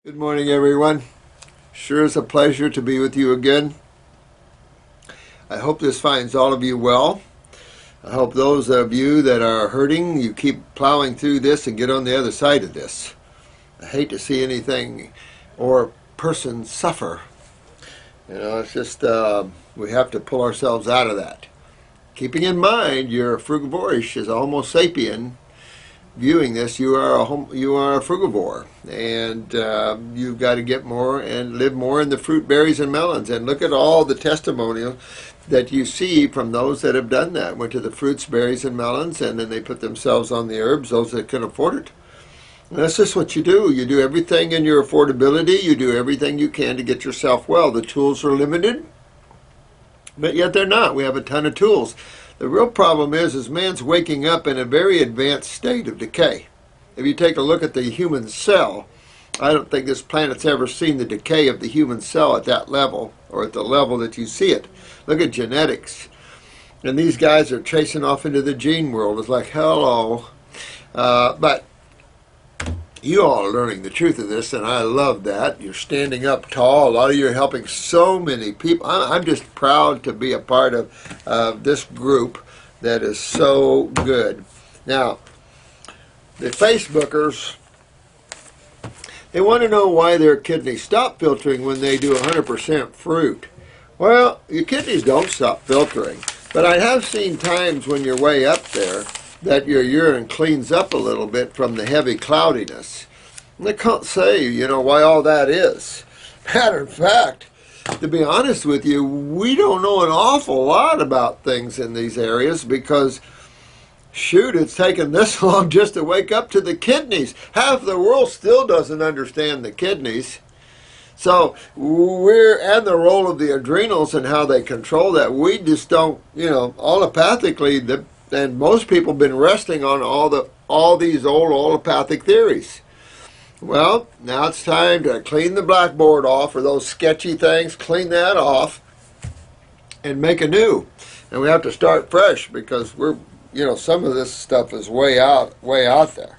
Good morning, everyone. Sure is a pleasure to be with you again. I hope this finds all of you well. I hope those of you that are hurting, you keep plowing through this and get on the other side of this. I hate to see anything or person suffer. It's just we have to pull ourselves out of that. Keeping in mind you're frugivorish as a Homo sapien. Viewing this, you are a frugivore, and you've got to get more and live more in the fruit, berries, and melons. And look at all the testimonials that you see from those that have done that. Went to the fruits, berries, and melons, and then they put themselves on the herbs, those that can afford it. And that's just what you do. You do everything in your affordability. You do everything you can to get yourself well. The tools are limited, but yet they're not. We have a ton of tools. The real problem is man's waking up in a very advanced state of decay. If you take a look at the human cell, I don't think this planet's ever seen the decay of the human cell at that level, or at the level that you see it. Look at genetics. And these guys are chasing off into the gene world. It's like, hello. But you all are learning the truth of this, and I love that. You're standing up tall. A lot of you are helping so many people. I'm just proud to be a part of this group that is so good. Now, the Facebookers, they want to know why their kidneys stop filtering when they do 100% fruit. Well, your kidneys don't stop filtering, but I have seen times when you're way up there that your urine cleans up a little bit from the heavy cloudiness. And I can't say, why all that is. Matter of fact, to be honest with you, we don't know an awful lot about things in these areas because, shoot, it's taken this long just to wake up to the kidneys. Half the world still doesn't understand the kidneys. So and the role of the adrenals and how they control that. We just don't, allopathically, and most people have been resting on all these old allopathic theories. Well, now it's time to clean the blackboard off, or those sketchy things, clean that off, and make anew. And we have to start fresh because some of this stuff is way out there.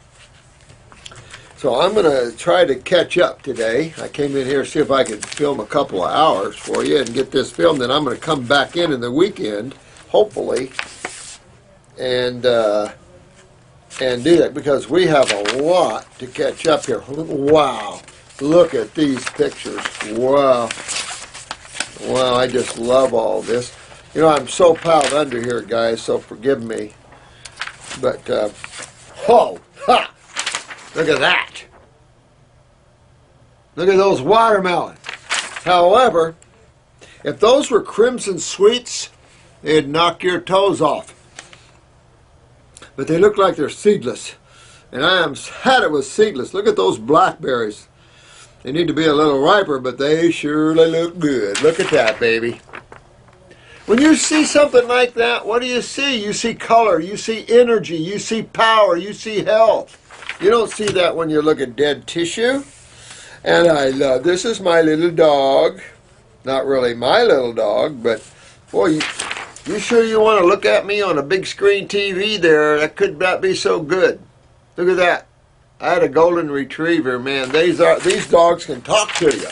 So I'm going to try to catch up today. I came in here to see if I could film a couple of hours for you and get this filmed. Then I'm going to come back in the weekend, hopefully, and do that because we have a lot to catch up here. Wow, look at these pictures. Wow, I just love all this. I'm so piled under here, guys, so forgive me. But look at that. Look at those watermelons. However, if those were crimson sweets, they'd knock your toes off. But they look like they're seedless. And I am sad it was seedless. Look at those blackberries. They need to be a little riper, but they surely look good. Look at that, baby. When you see something like that, what do you see? You see color, you see energy, you see power, you see health. You don't see that when you look at dead tissue. And I love, this is my little dog. Not really my little dog, but boy, you sure you want to look at me on a big screen TV there? That could not be so good. Look at that. I had a golden retriever, man. These dogs can talk to you.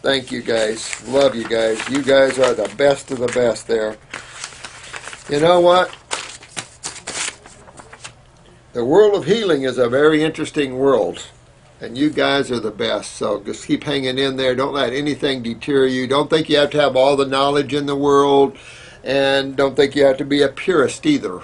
Thank you, guys. Love you guys. You guys are the best of the best there. You know what? The world of healing is a very interesting world. And you guys are the best. So just keep hanging in there. Don't let anything deter you. Don't think you have to have all the knowledge in the world. And don't think you have to be a purist either.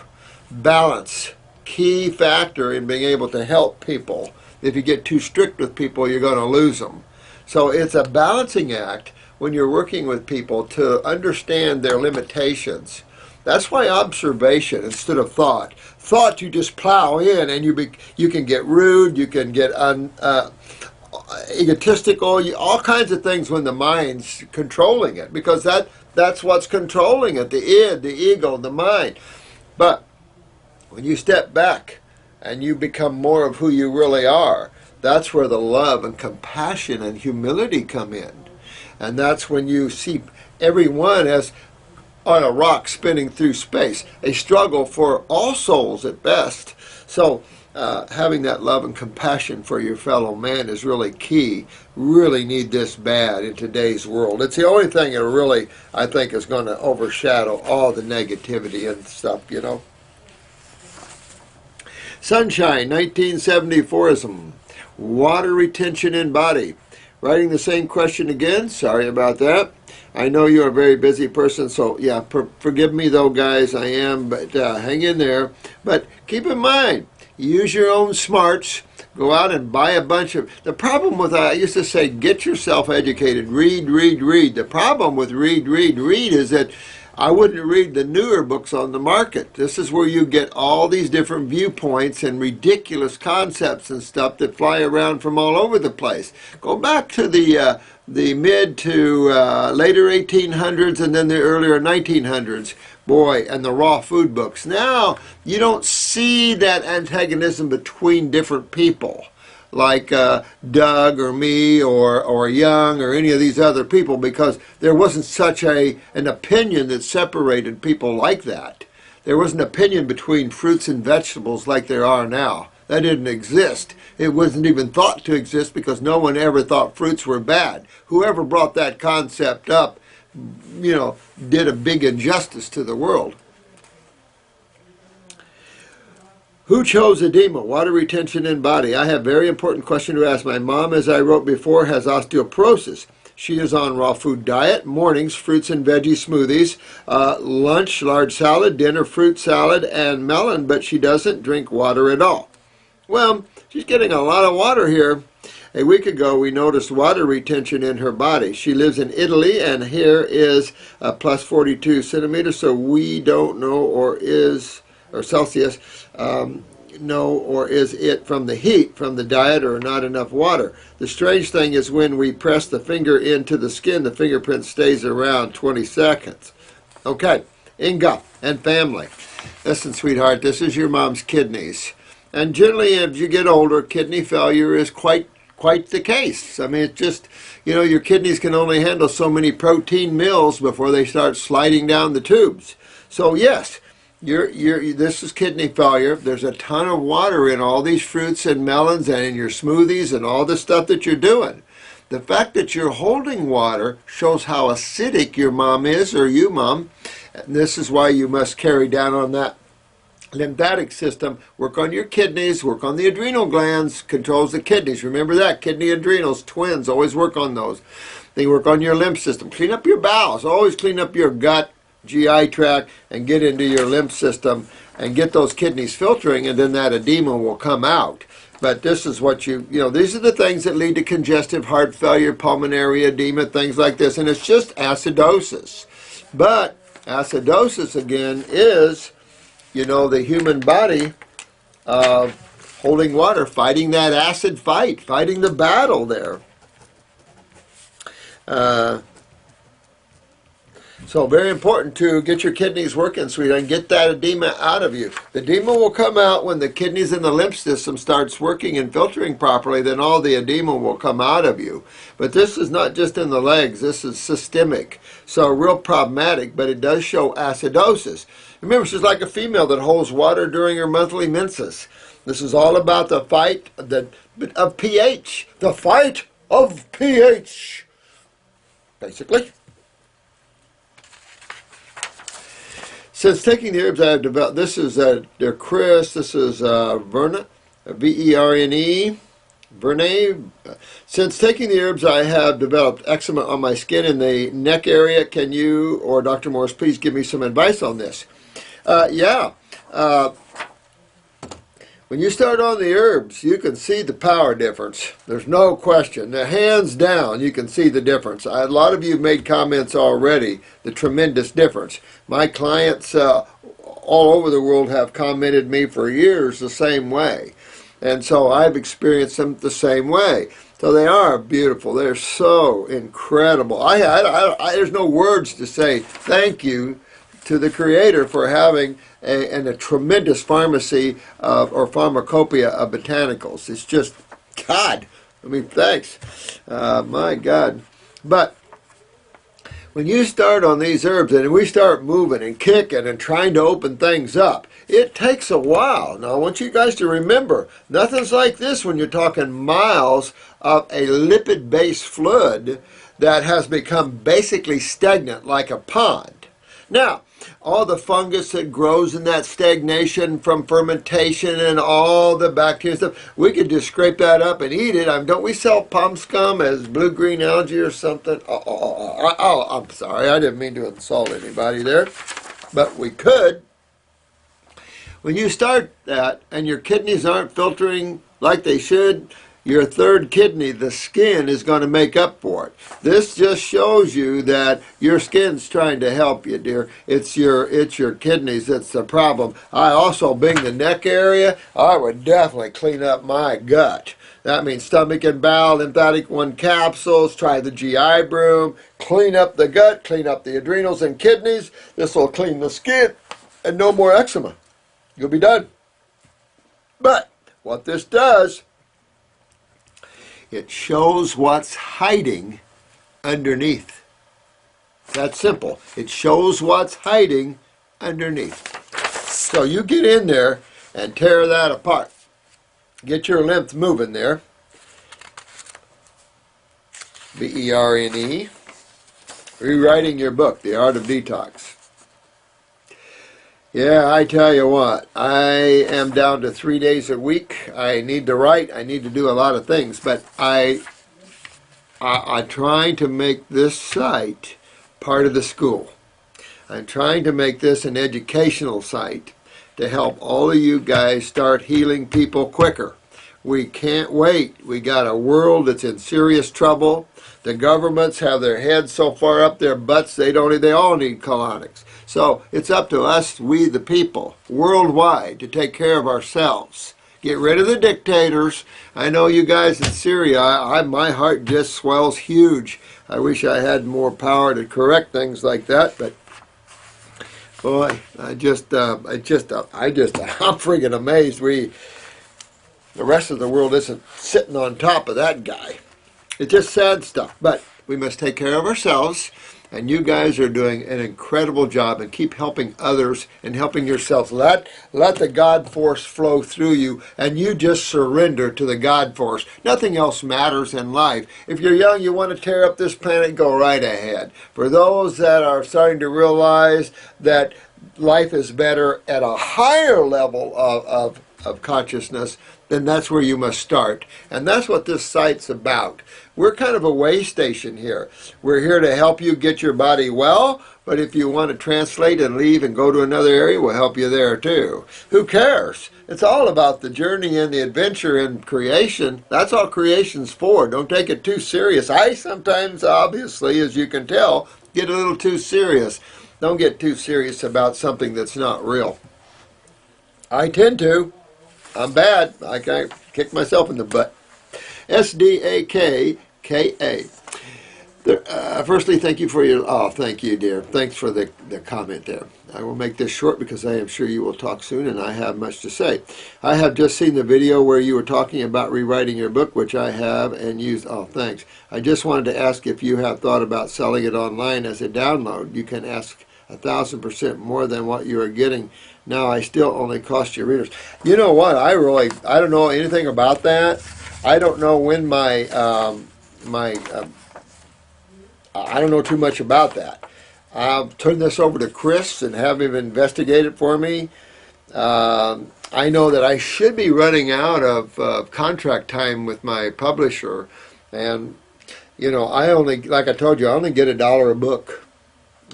Balance. Key factor in being able to help people. If you get too strict with people, you're going to lose them. So it's a balancing act when you're working with people to understand their limitations. That's why observation instead of thought. Thought you just plow in and you can get rude, you can get egotistical, all kinds of things when the mind's controlling it, because that's what's controlling it, the id, the ego, the mind. But when you step back and you become more of who you really are, that's where the love and compassion and humility come in. And that's when you see everyone as on a rock spinning through space, a struggle for all souls at best. So having that love and compassion for your fellow man is really key. Really need this bad in today's world. It's the only thing that really, I think, is going to overshadow all the negativity and stuff, you know. Sunshine, 1974ism. Water retention in body. Writing the same question again. Sorry about that. I know you're a very busy person, so yeah, forgive me though, guys. I am, but hang in there. But keep in mind, use your own smarts. Go out and buy a bunch of... The problem with, I used to say, get yourself educated. Read, read, read. The problem with read, read, read is that I wouldn't read the newer books on the market. This is where you get all these different viewpoints and ridiculous concepts and stuff that fly around from all over the place. Go back to the mid to later 1800s and then the earlier 1900s. Boy, and the raw food books. Now, you don't see that antagonism between different people, like Doug or me or Young or any of these other people, because there wasn't such an opinion that separated people like that. There was an opinion between fruits and vegetables like there are now. That didn't exist. It wasn't even thought to exist because no one ever thought fruits were bad. Whoever brought that concept up, you know, did a big injustice to the world. Who chose edema? Water retention in body. I have a very important question to ask. My mom, as I wrote before, has osteoporosis. She is on raw food diet, mornings, fruits and veggie smoothies, lunch, large salad, dinner, fruit salad, and melon, but she doesn't drink water at all. Well, she's getting a lot of water here. A week ago, we noticed water retention in her body. She lives in Italy, and here is plus 42 centimeters, so we don't know, or Celsius, know, or is it from the heat, from the diet, or not enough water. The strange thing is when we press the finger into the skin, the fingerprint stays around 20 seconds. Okay, Inga and family. Listen, sweetheart, this is your mom's kidneys. And generally, as you get older, kidney failure is quite the case. I mean, it's just, you know, your kidneys can only handle so many protein meals before they start sliding down the tubes. So yes, this is kidney failure. There's a ton of water in all these fruits and melons and in your smoothies and all the stuff that you're doing. The fact that you're holding water shows how acidic your mom is, or you, mom. And this is why you must carry down on that lymphatic system, work on your kidneys, work on the adrenal glands, controls the kidneys. Remember that, kidney adrenals, twins, always work on those. They work on your lymph system. Clean up your bowels, always clean up your gut, GI tract, and get into your lymph system and get those kidneys filtering, and then that edema will come out. But this is what you know, these are the things that lead to congestive heart failure, pulmonary edema, things like this, and it's just acidosis. But acidosis, again, is, you know, the human body holding water, fighting that acid fight, fighting the battle there. So very important to get your kidneys working, sweetheart, and get that edema out of you. The edema will come out when the kidneys and the lymph system starts working and filtering properly, then all the edema will come out of you. But this is not just in the legs, this is systemic. So real problematic, but it does show acidosis. Remember, she's like a female that holds water during her monthly menses. This is all about the fight of pH. The fight of pH, basically. Since taking the herbs I have developed, this is dear Chris, this is Verna, V-E-R-N-E, Verne. Since taking the herbs I have developed eczema on my skin in the neck area. Can you or Dr. Morris please give me some advice on this? When you start on the herbs, you can see the power difference. There's no question. Hands down, you can see the difference. A lot of you have made comments already, the tremendous difference. My clients all over the world have commented me for years the same way. And so I've experienced them the same way. So they are beautiful. They're so incredible. There's no words to say thank you to the Creator for having a tremendous pharmacy or pharmacopoeia of botanicals. It's just, God, I mean, thanks. My God. But when you start on these herbs and we start moving and kicking and trying to open things up, it takes a while. Now, I want you guys to remember, nothing's like this when you're talking miles of a lipid-based fluid that has become basically stagnant like a pond. Now, all the fungus that grows in that stagnation from fermentation and all the bacteria stuff, we could just scrape that up and eat it. Don't we sell palm scum as blue-green algae or something? I'm sorry, I didn't mean to insult anybody there, but we could. When you start that and your kidneys aren't filtering like they should, your third kidney, the skin, is going to make up for it. This just shows you that your skin's trying to help you, dear. It's your kidneys that's the problem. I also, being the neck area, I would definitely clean up my gut. That means stomach and bowel, lymphatic 1 capsules, try the GI broom, clean up the gut, clean up the adrenals and kidneys. This will clean the skin, and no more eczema. You'll be done. But what this does, it shows what's hiding underneath. That's simple. It shows what's hiding underneath. So you get in there and tear that apart. Get your lymph moving there. B-E-R-N-E. Rewriting your book, The Art of Detox. Yeah, I tell you what, I am down to 3 days a week. I need to write. I need to do a lot of things, but I'm trying to make this site part of the school. I'm trying to make this an educational site to help all of you guys start healing people quicker. We can't wait. We got a world that's in serious trouble. The governments have their heads so far up their butts they all need colonics. So it's up to us, we the people, worldwide, to take care of ourselves. Get rid of the dictators. I know you guys in Syria, my heart just swells huge. I wish I had more power to correct things like that, but boy, I'm freaking amazed the rest of the world isn't sitting on top of that guy. It's just sad stuff, but we must take care of ourselves. And you guys are doing an incredible job, and keep helping others and helping yourselves. Let the God force flow through you, and you just surrender to the God force. Nothing else matters in life. If you're young, you want to tear up this planet, go right ahead. For those that are starting to realize that life is better at a higher level of consciousness, then that's where you must start. And that's what this site's about. We're kind of a way station here. We're here to help you get your body well, but if you want to translate and leave and go to another area, we'll help you there too. Who cares? It's all about the journey and the adventure and creation. That's all creation's for. Don't take it too serious. I sometimes, obviously, as you can tell, get a little too serious. Don't get too serious about something that's not real. I tend to. I'm bad. I can kick myself in the butt. S-D-A-K-K-A. Firstly, thank you for your... Oh, thank you, dear. Thanks for the comment there. I will make this short because I am sure you will talk soon, and I have much to say. I have just seen the video where you were talking about rewriting your book, which I have, and used... Oh, thanks. I just wanted to ask if you have thought about selling it online as a download. You can ask 1,000% more than what you are getting now. I still only cost your readers. You know what? I don't know anything about that. I don't know when I don't know too much about that. I'll turn this over to Chris and have him investigate it for me. I know that I should be running out of contract time with my publisher, and you know, like I told you, I only get $1 a book,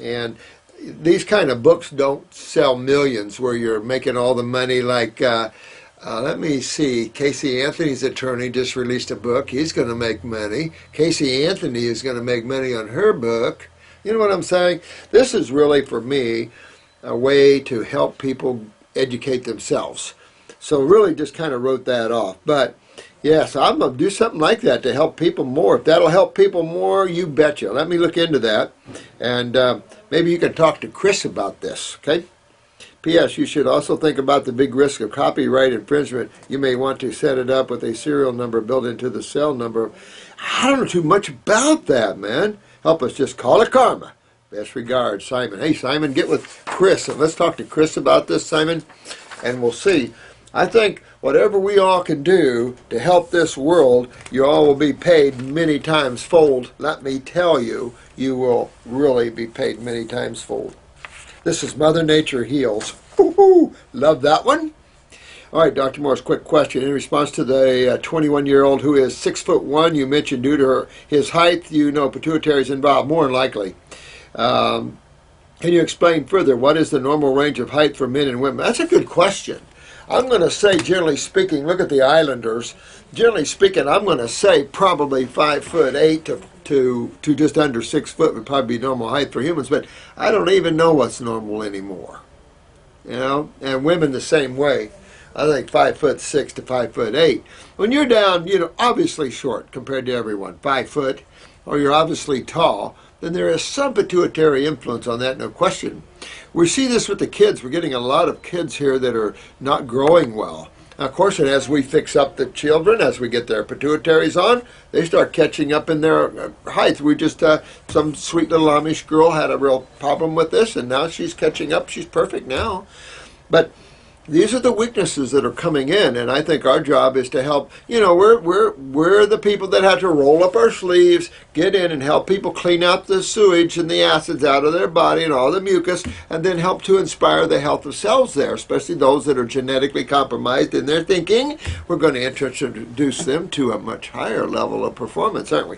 and these kind of books don't sell millions where you're making all the money like let me see, Casey Anthony's attorney just released a book. He's going to make money. Casey Anthony is going to make money on her book. You know what I'm saying? This is really, for me, a way to help people educate themselves. So really just kind of wrote that off. But yeah, so I'm going to do something like that to help people more. If that'll help people more, you betcha. Let me look into that. And maybe you can talk to Chris about this, okay? P.S. You should also think about the big risk of copyright infringement. You may want to set it up with a serial number built into the cell number. I don't know too much about that, man. Help us, just call it karma. Best regards, Simon. Hey, Simon, get with Chris, and let's talk to Chris about this, Simon. and we'll see. I think whatever we all can do to help this world, you all will be paid many times fold. Let me tell you, you will really be paid many times fold. This is Mother Nature Heals. Woo-hoo! Love that one. All right, Dr. Morris, quick question. In response to the 21-year-old who is 6'1", you mentioned due to his height, you know pituitary is involved, more than likely. Can you explain further, what is the normal range of height for men and women? That's a good question. I'm going to say, generally speaking, look at the Islanders. Generally speaking, I'm going to say probably 5'8" to just under 6 foot would probably be normal height for humans. But I don't even know what's normal anymore. You know, and women the same way. I think 5'6" to 5'8". When you're down, you know, obviously short compared to everyone, 5 foot, or you're obviously tall, then there is some pituitary influence on that, no question. We see this with the kids. We're getting a lot of kids here that are not growing well. Now, of course, and as we fix up the children, as we get their pituitaries on, they start catching up in their height. We just, some sweet little Amish girl had a real problem with this, and now she's catching up. She's perfect now. But these are the weaknesses that are coming in, and I think our job is to help. You know, we're the people that have to roll up our sleeves, get in and help people clean out the sewage and the acids out of their body and all the mucus, and then help to inspire the health of cells there, especially those that are genetically compromised in their thinking. We're going to introduce them to a much higher level of performance, aren't we?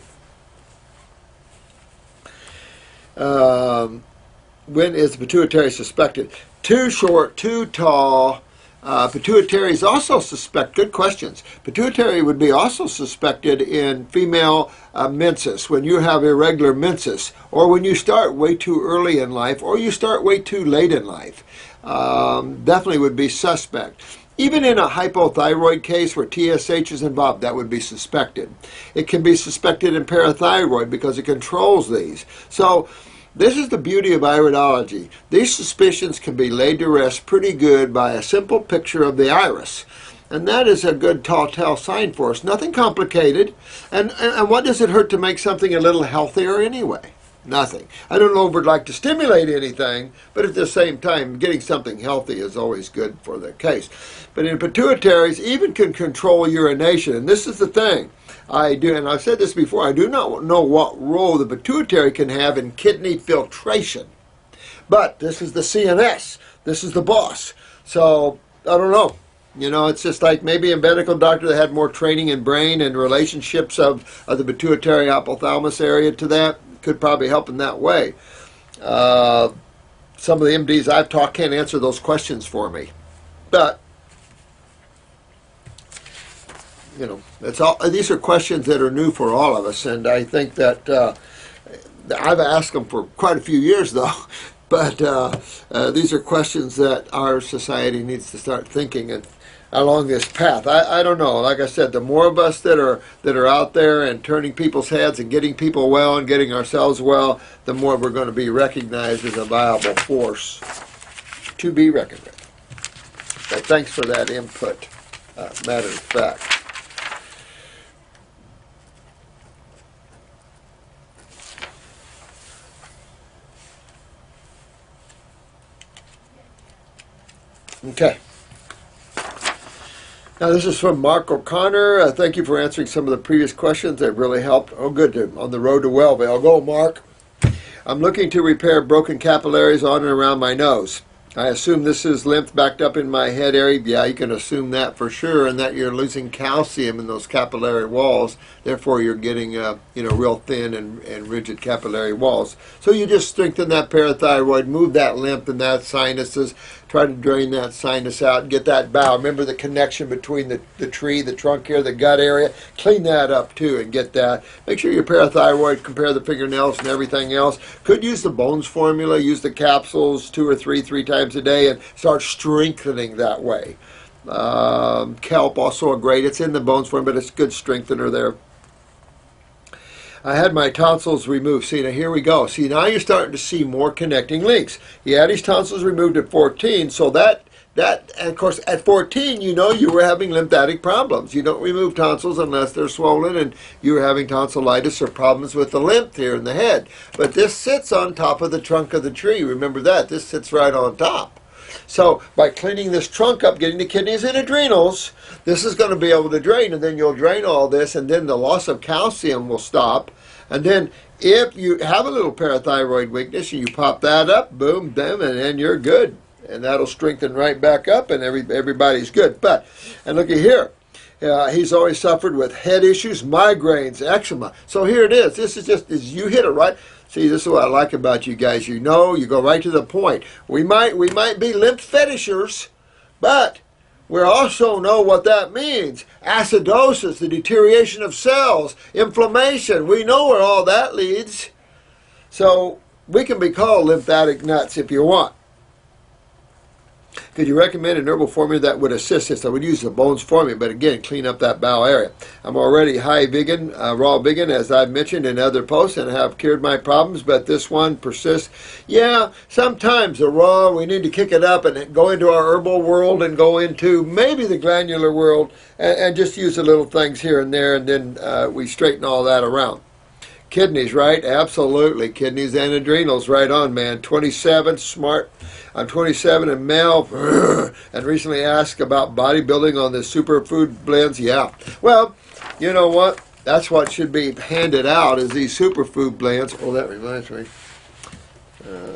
When is the pituitary suspected? Too short, too tall. Pituitary is also suspected. Good questions. Pituitary would be also suspected in female menses, when you have irregular menses, or when you start way too early in life, or you start way too late in life. Definitely would be suspect. Even in a hypothyroid case where TSH is involved, that would be suspected. It can be suspected in parathyroid because it controls these. So this is the beauty of iridology. These suspicions can be laid to rest pretty good by a simple picture of the iris. And that is a good telltale sign for us. Nothing complicated. And what does it hurt to make something a little healthier anyway? Nothing. I don't know if we'd like to stimulate anything, but at the same time, getting something healthy is always good for the case. But in pituitaries, even can control urination. And this is the thing. I do, and I've said this before, I do not know what role the pituitary can have in kidney filtration. But this is the CNS. This is the boss. So, I don't know. You know, it's just like maybe a medical doctor that had more training in brain and relationships of the pituitary hypothalamus area to that could probably help in that way. Some of the MDs I've talked can't answer those questions for me. But you know, it's all. These are questions that are new for all of us, and I think that I've asked them for quite a few years, though. But these are questions that our society needs to start thinking and along this path. I don't know. Like I said, the more of us that are out there and turning people's heads and getting people well and getting ourselves well, the more we're going to be recognized as a viable force to be reckoned with. But thanks for that input. Matter of fact. Okay. Now this is from Mark O'Connor. Thank you for answering some of the previous questions. That really helped. Oh, good. On the road to Wellville. Go, Mark. I'm looking to repair broken capillaries on and around my nose. I assume this is lymph backed up in my head area. Yeah, you can assume that for sure, and that you're losing calcium in those capillary walls. Therefore, you're getting, real thin and rigid capillary walls. So you just strengthen that parathyroid, move that lymph and that sinuses, try to drain that sinus out and get that bowel. Remember the connection between the tree, the trunk here, the gut area. Clean that up too and get that. Make sure your parathyroid, compare the fingernails and everything else. Could use the Bones formula, use the capsules 2 or 3 times a day and start strengthening that way. Kelp also a great, it's in the Bones form, but it's a good strengthener there. I had my tonsils removed. See, now here we go. See, now you're starting to see more connecting links. He had his tonsils removed at 14, so that and of course, at 14, you know you were having lymphatic problems. You don't remove tonsils unless they're swollen and you were having tonsillitis or problems with the lymph here in the head. But this sits on top of the trunk of the tree. Remember that. This sits right on top. So by cleaning this trunk up, getting the kidneys and adrenals, this is going to be able to drain, and then you'll drain all this, and then the loss of calcium will stop. And then if you have a little parathyroid weakness, and you pop that up, boom, bam, and then you're good. And that'll strengthen right back up, and everybody's good. And look at here. He's always suffered with head issues, migraines, eczema. So here it is. This is just, you hit it right. See, this is what I like about you guys. You know, you go right to the point. We might be lymph fetishers, but we also know what that means. Acidosis, the deterioration of cells, inflammation. We know where all that leads. So we can be called lymphatic nuts if you want. Could you recommend an herbal formula that would assist this? I would use the bones formula, but again, clean up that bowel area. I'm already high vegan, raw vegan, as I've mentioned in other posts, and have cured my problems, but this one persists. Yeah, sometimes the raw, we need to kick it up and go into our herbal world and go into maybe the glandular world and just use the little things here and there, and then we straighten all that around. Kidneys, right? Absolutely. Kidneys and adrenals, right on, man. 27, smart. I'm 27 and male, and recently asked about bodybuilding on the superfood blends. Yeah. Well, you know what? That's what should be handed out, is these superfood blends. Oh, that reminds me.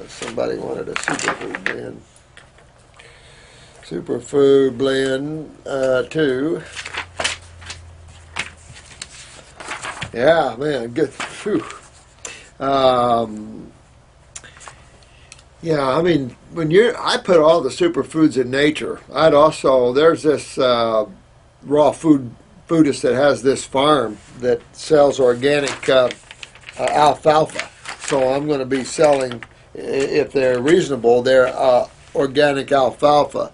Somebody wanted a superfood blend. Superfood blend, too. Yeah, man, good. Whew. Yeah, I mean, I put all the superfoods in nature. There's this raw foodist that has this farm that sells organic alfalfa. So I'm going to be selling, if they're reasonable, their organic alfalfa.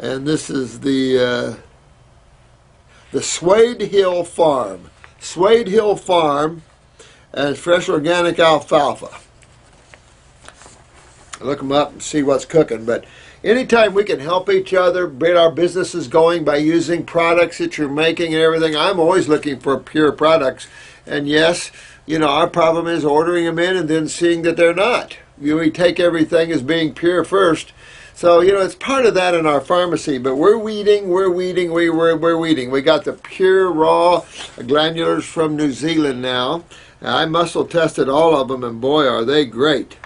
And this is the Swade Hill Farm. Swade Hill Farm and fresh organic alfalfa. Look them up and see what's cooking. But anytime we can help each other, get our businesses going by using products that you're making and everything, I'm always looking for pure products. And yes, you know, our problem is ordering them in and then seeing that they're not. We take everything as being pure first. So, you know, it's part of that in our pharmacy, but we're weeding. We got the pure raw glandulars from New Zealand now. I muscle tested all of them, and boy, are they great.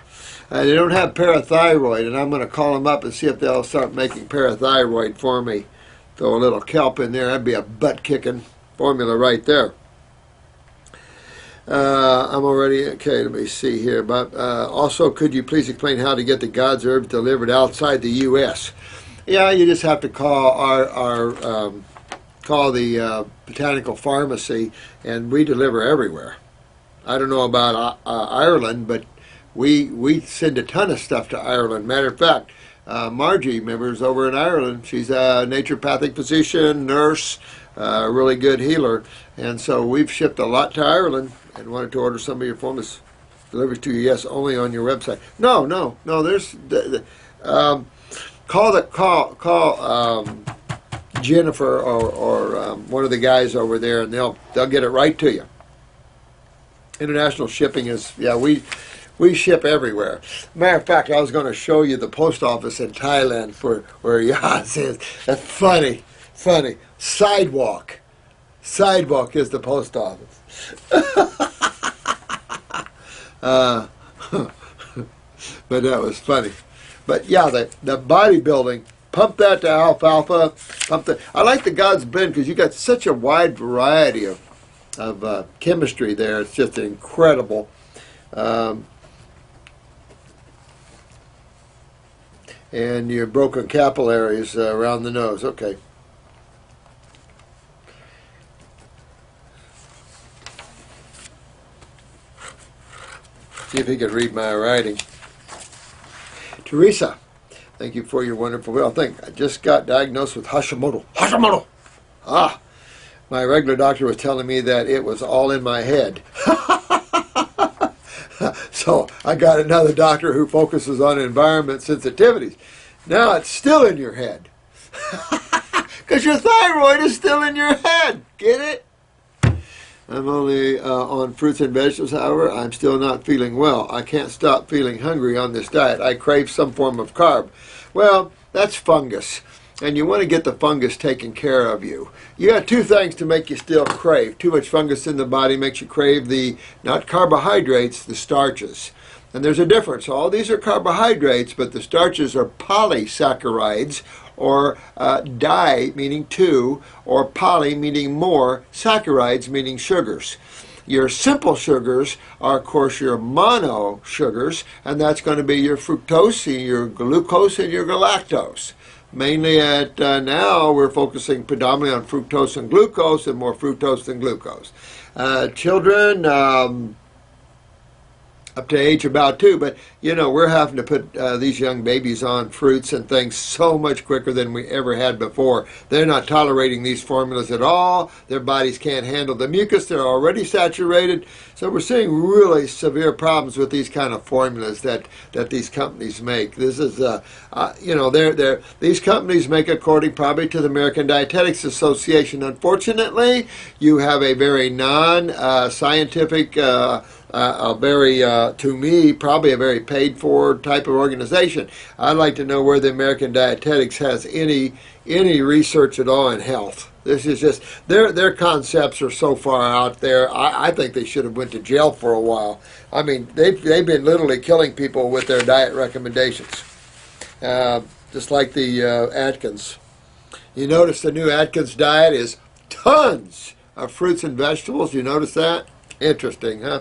They don't have parathyroid, and I'm going to call them up and see if they'll start making parathyroid for me. Throw a little kelp in there. That'd be a butt-kicking formula right there. I'm already, okay, let me see here. But also, could you please explain how to get the God's herbs delivered outside the U.S.? Yeah, you just have to call call the botanical pharmacy, and we deliver everywhere. I don't know about Ireland, but we send a ton of stuff to Ireland. Matter of fact, Margie, remember, is over in Ireland. She's a naturopathic physician, nurse, really good healer, and so we've shipped a lot to Ireland. And wanted to order some of your formulas delivered to you. Yes, only on your website. No. There's call Jennifer or one of the guys over there, and they'll get it right to you. International shipping is, yeah, we ship everywhere. Matter of fact, I was going to show you the post office in Thailand where Yas is. That's funny. Sidewalk is the post office. But that was funny. But yeah, the bodybuilding, pump that to alfalfa. I like the God's blend because you got such a wide variety of chemistry there. It's just incredible. And your broken capillaries around the nose. Okay. See if he could read my writing. Teresa, thank you for your wonderful will. I just got diagnosed with Hashimoto. My regular doctor was telling me that it was all in my head. So I got another doctor who focuses on environment sensitivities. Now it's still in your head. Because your thyroid is still in your head. Get it? I'm only on fruits and vegetables, however, I'm still not feeling well. I can't stop feeling hungry on this diet. I crave some form of carb. Well, That's fungus. And you want to get the fungus taken care of you. You got two things to make you still crave. Too much fungus in the body makes you crave the, not carbohydrates, the starches. And there's a difference. All these are carbohydrates, but the starches are polysaccharides, or di, meaning two, or poly, meaning more, saccharides, meaning sugars. Your simple sugars are, of course, your mono sugars, and that's going to be your fructose, your glucose, and your galactose. Mainly at now, we're focusing predominantly on fructose and glucose, and more fructose than glucose. Children, up to age about 2, but you know, we're having to put these young babies on fruits and things so much quicker than we ever had before. They're not tolerating these formulas at all. Their bodies can't handle the mucus. They're already saturated. So we're seeing really severe problems with these kind of formulas that these companies make. This is, you know, these companies make according probably to the American Dietetics Association. Unfortunately, you have a very non-scientific, to me, probably a very paid-for type of organization. I'd like to know where the American Dietetics has any research at all in health. This is just, their concepts are so far out there. I think they should have went to jail for a while. I mean, they've been literally killing people with their diet recommendations. Just like the Atkins. You notice the new Atkins diet is tons of fruits and vegetables. You notice that? Interesting, huh?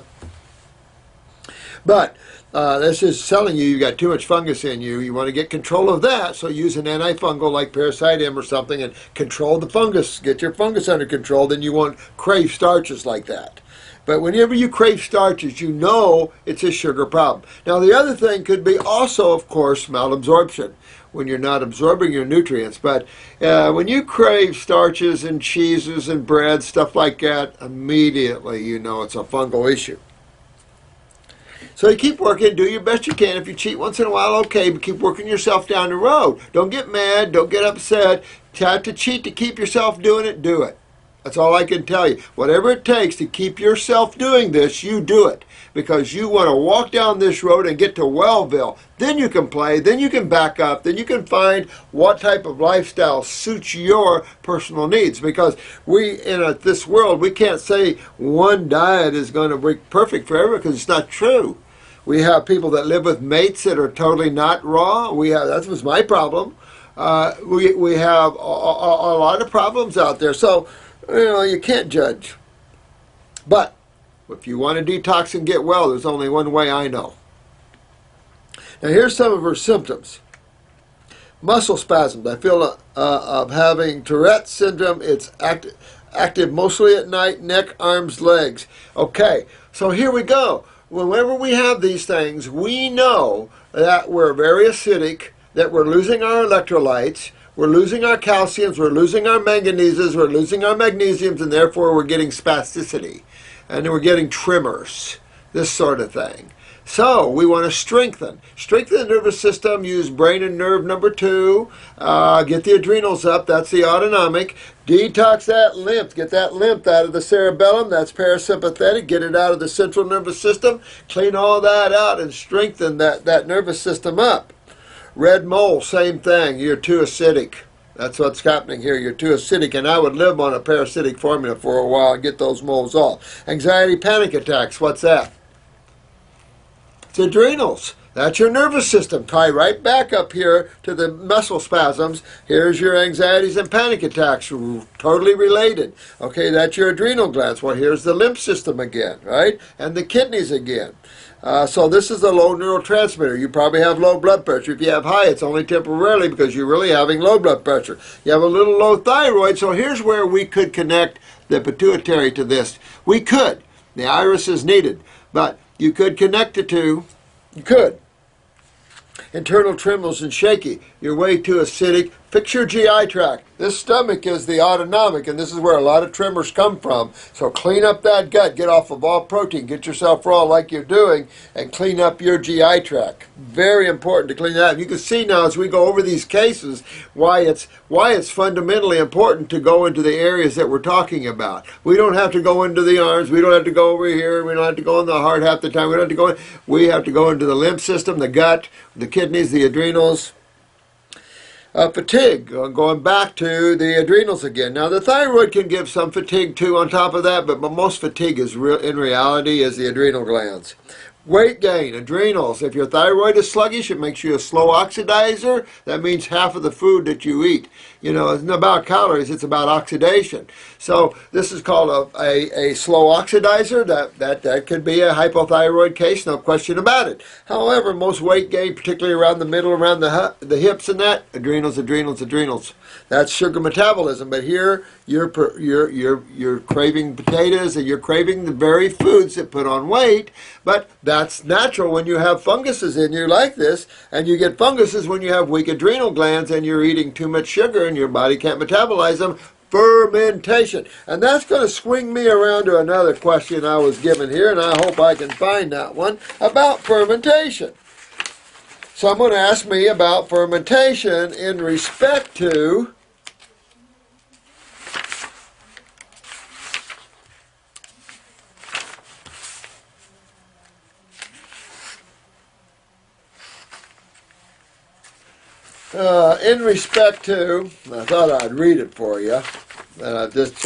But this is telling you got too much fungus in you. You want to get control of that, so use an antifungal like Parasitem or something and control the fungus. Get your fungus under control, then you won't crave starches like that. But whenever you crave starches, you know it's a sugar problem. Now, the other thing could be also, of course, malabsorption, when you're not absorbing your nutrients. But when you crave starches and cheeses and bread, stuff like that, immediately you know it's a fungal issue. So you keep working, do your best you can. If you cheat once in a while, okay, but keep working yourself down the road. Don't get mad, don't get upset. Try to cheat to keep yourself doing it, do it. That's all I can tell you. Whatever it takes to keep yourself doing this, you do it. Because you want to walk down this road and get to Wellville. Then you can play, then you can back up, then you can find what type of lifestyle suits your personal needs. Because we, in this world, we can't say one diet is going to be perfect for everyone, because it's not true. We have people that live with mates that are totally not raw. That was my problem. We have a lot of problems out there. So, you know, you can't judge. But if you want to detox and get well, there's only one way I know. Now, here's some of her symptoms. Muscle spasms. I feel of having Tourette's syndrome. It's active mostly at night, neck, arms, legs. Okay, so here we go. Whenever we have these things, we know that we're very acidic, that we're losing our electrolytes, we're losing our calciums, we're losing our manganeses, we're losing our magnesiums, and therefore we're getting spasticity. And we're getting tremors, this sort of thing. So we want to strengthen the nervous system, use brain and nerve number 2, get the adrenals up, that's the autonomic, detox that lymph, get that lymph out of the cerebellum, that's parasympathetic, get it out of the central nervous system, clean all that out and strengthen that nervous system up. Red mole, same thing, you're too acidic. That's what's happening here. You're too acidic, and I would live on a parasitic formula for a while and get those moles off. Anxiety, panic attacks, what's that? It's adrenals. That's your nervous system. Tie right back up here to the muscle spasms. Here's your anxieties and panic attacks, totally related. Okay, that's your adrenal glands. Well, here's the lymph system again, right? And the kidneys again. So this is a low neurotransmitter. You probably have low blood pressure. If you have high, it's only temporarily because you're really having low blood pressure. You have a little low thyroid, so here's where we could connect the pituitary to this. We could. The iris is needed, but you could connect the two. You could. Internal tremors and shaky. You're way too acidic. Fix your GI tract. This stomach is the autonomic, and this is where a lot of tremors come from. So clean up that gut. Get off of all protein. Get yourself raw like you're doing, and clean up your GI tract. Very important to clean that up. You can see now as we go over these cases why it's fundamentally important to go into the areas that we're talking about. We don't have to go into the arms. We don't have to go over here. We don't have to go in the heart half the time. We don't have to go in. We have to go into the lymph system, the gut, the kidneys, the adrenals. Fatigue, going back to the adrenals again. Now, the thyroid can give some fatigue too on top of that, but most fatigue is in reality is the adrenal glands. Weight gain, adrenals. If your thyroid is sluggish, it makes you a slow oxidizer. That means half of the food that you eat. You know, it's not about calories, it's about oxidation. So this is called a slow oxidizer. That could be a hypothyroid case, no question about it. However, most weight gain, particularly around the middle, around the hips and that, adrenals, adrenals, adrenals. That's sugar metabolism. But here, you're craving potatoes and you're craving the very foods that put on weight. But that's natural when you have funguses in you like this, and you get funguses when you have weak adrenal glands and you're eating too much sugar and your body can't metabolize them. Fermentation. And that's going to swing me around to another question I was given here, and I hope I can find that one, about fermentation. Someone asked me about fermentation in respect to I thought I'd read it for you, and I just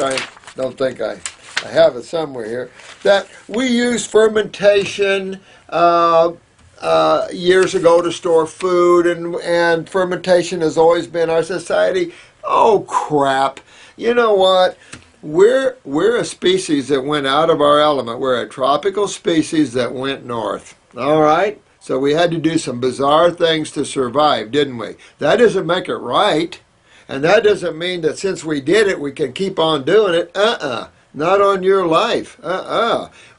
don't think I have it somewhere here, that we use fermentation years ago to store food, and fermentation has always been our society. Oh, crap. You know what? We're a species that went out of our element. We're a tropical species that went north. All right? So we had to do some bizarre things to survive, didn't we? That doesn't make it right. And that doesn't mean that since we did it, we can keep on doing it. Not on your life.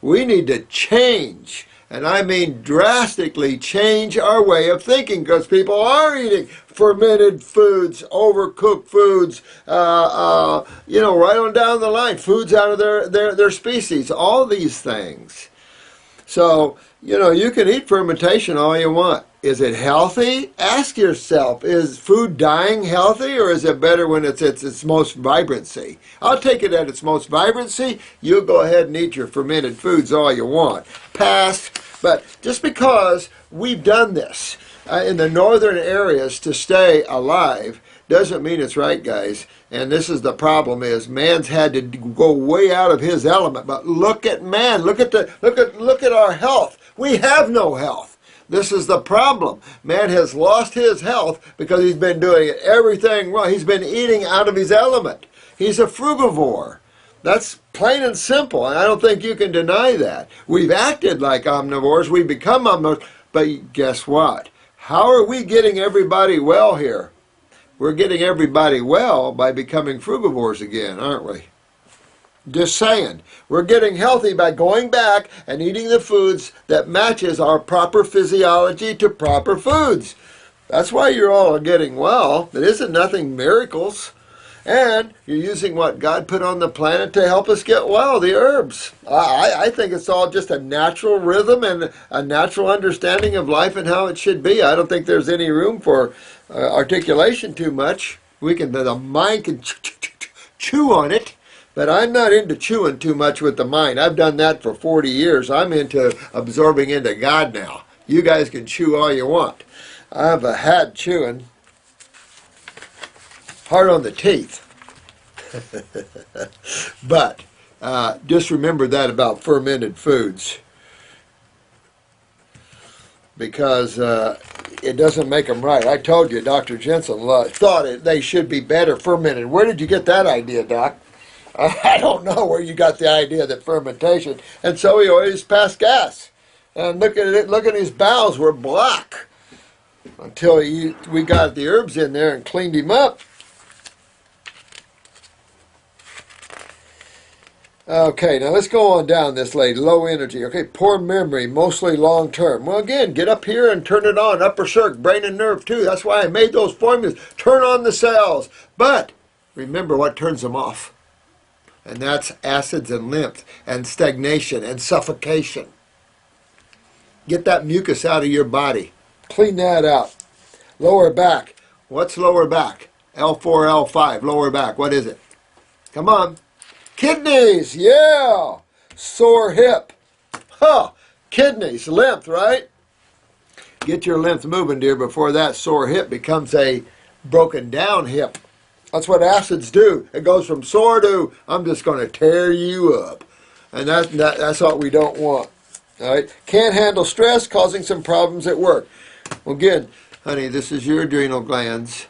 We need to change. And I mean drastically change our way of thinking, because people are eating fermented foods, overcooked foods, right on down the line, foods out of their species, all these things. So, you can eat fermentation all you want. Is it healthy? Ask yourself, is food dying healthy, or is it better when it's its most vibrancy? I'll take it at its most vibrancy. You go ahead and eat your fermented foods all you want. Pass. But just because we've done this in the northern areas to stay alive doesn't mean it's right, guys. And this is the problem: is man's had to go way out of his element. But look at man. Look at our health. We have no health. This is the problem. Man has lost his health because he's been doing everything wrong. He's been eating out of his element. He's a frugivore. That's plain and simple, and I don't think you can deny that. We've acted like omnivores. We've become omnivores. But guess what? How are we getting everybody well here? We're getting everybody well by becoming frugivores again, aren't we? Just saying. We're getting healthy by going back and eating the foods that matches our proper physiology to proper foods. That's why you're all getting well. It isn't nothing miracles. And you're using what God put on the planet to help us get well, the herbs. I think it's all just a natural rhythm and a natural understanding of life and how it should be. I don't think there's any room for articulation too much. The mind can chew on it, but I'm not into chewing too much with the mind. I've done that for 40 years. I'm into absorbing into God now. You guys can chew all you want. I've had chewing. Hard on the teeth. But just remember that about fermented foods, because it doesn't make them right. I told you Dr. Jensen thought they should be better fermented. Where did you get that idea, Doc? I don't know where you got the idea that fermentation. And so he always passed gas. And look at it. Look at his bowels were black until we got the herbs in there and cleaned him up. Okay, now let's go on down this lady. Low energy. Okay, poor memory, mostly long term. Well, again, get up here and turn it on. Upper circ, brain and nerve too. That's why I made those formulas. Turn on the cells. But remember what turns them off. And that's acids and lymph and stagnation and suffocation. Get that mucus out of your body. Clean that out. Lower back. What's lower back? L4, L5, lower back. What is it? Come on. Kidneys, yeah. Sore hip. Kidneys, lymph, right? Get your lymph moving, dear, before that sore hip becomes a broken down hip. That's what acids do. It goes from sore to, I'm just going to tear you up. And that's what we don't want. All right? Can't handle stress, causing some problems at work. Well, again, honey, this is your adrenal glands.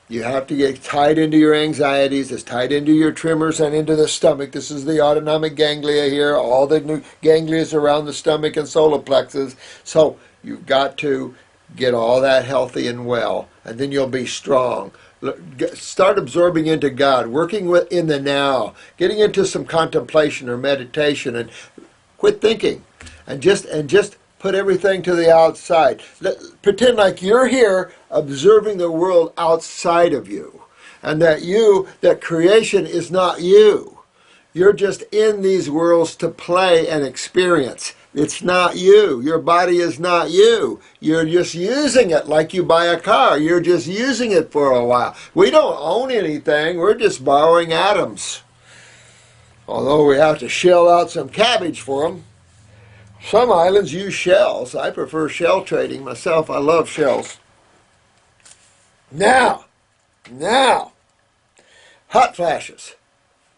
You have to get tied into your anxieties. It's tied into your tremors and into the stomach. This is the autonomic ganglia here. All the new ganglia around the stomach and solar plexus. So you've got to get all that healthy and well. And then you'll be strong. Start absorbing into God. Working in the now. Getting into some contemplation or meditation. And quit thinking. And just put everything to the outside. Pretend like you're here observing the world outside of you. And that creation is not you. You're just in these worlds to play and experience. It's not you. Your body is not you. You're just using it like you buy a car. You're just using it for a while. We don't own anything. We're just borrowing atoms. Although we have to shell out some cabbage for them. Some islands use shells. I prefer shell trading myself. I love shells. Now, hot flashes,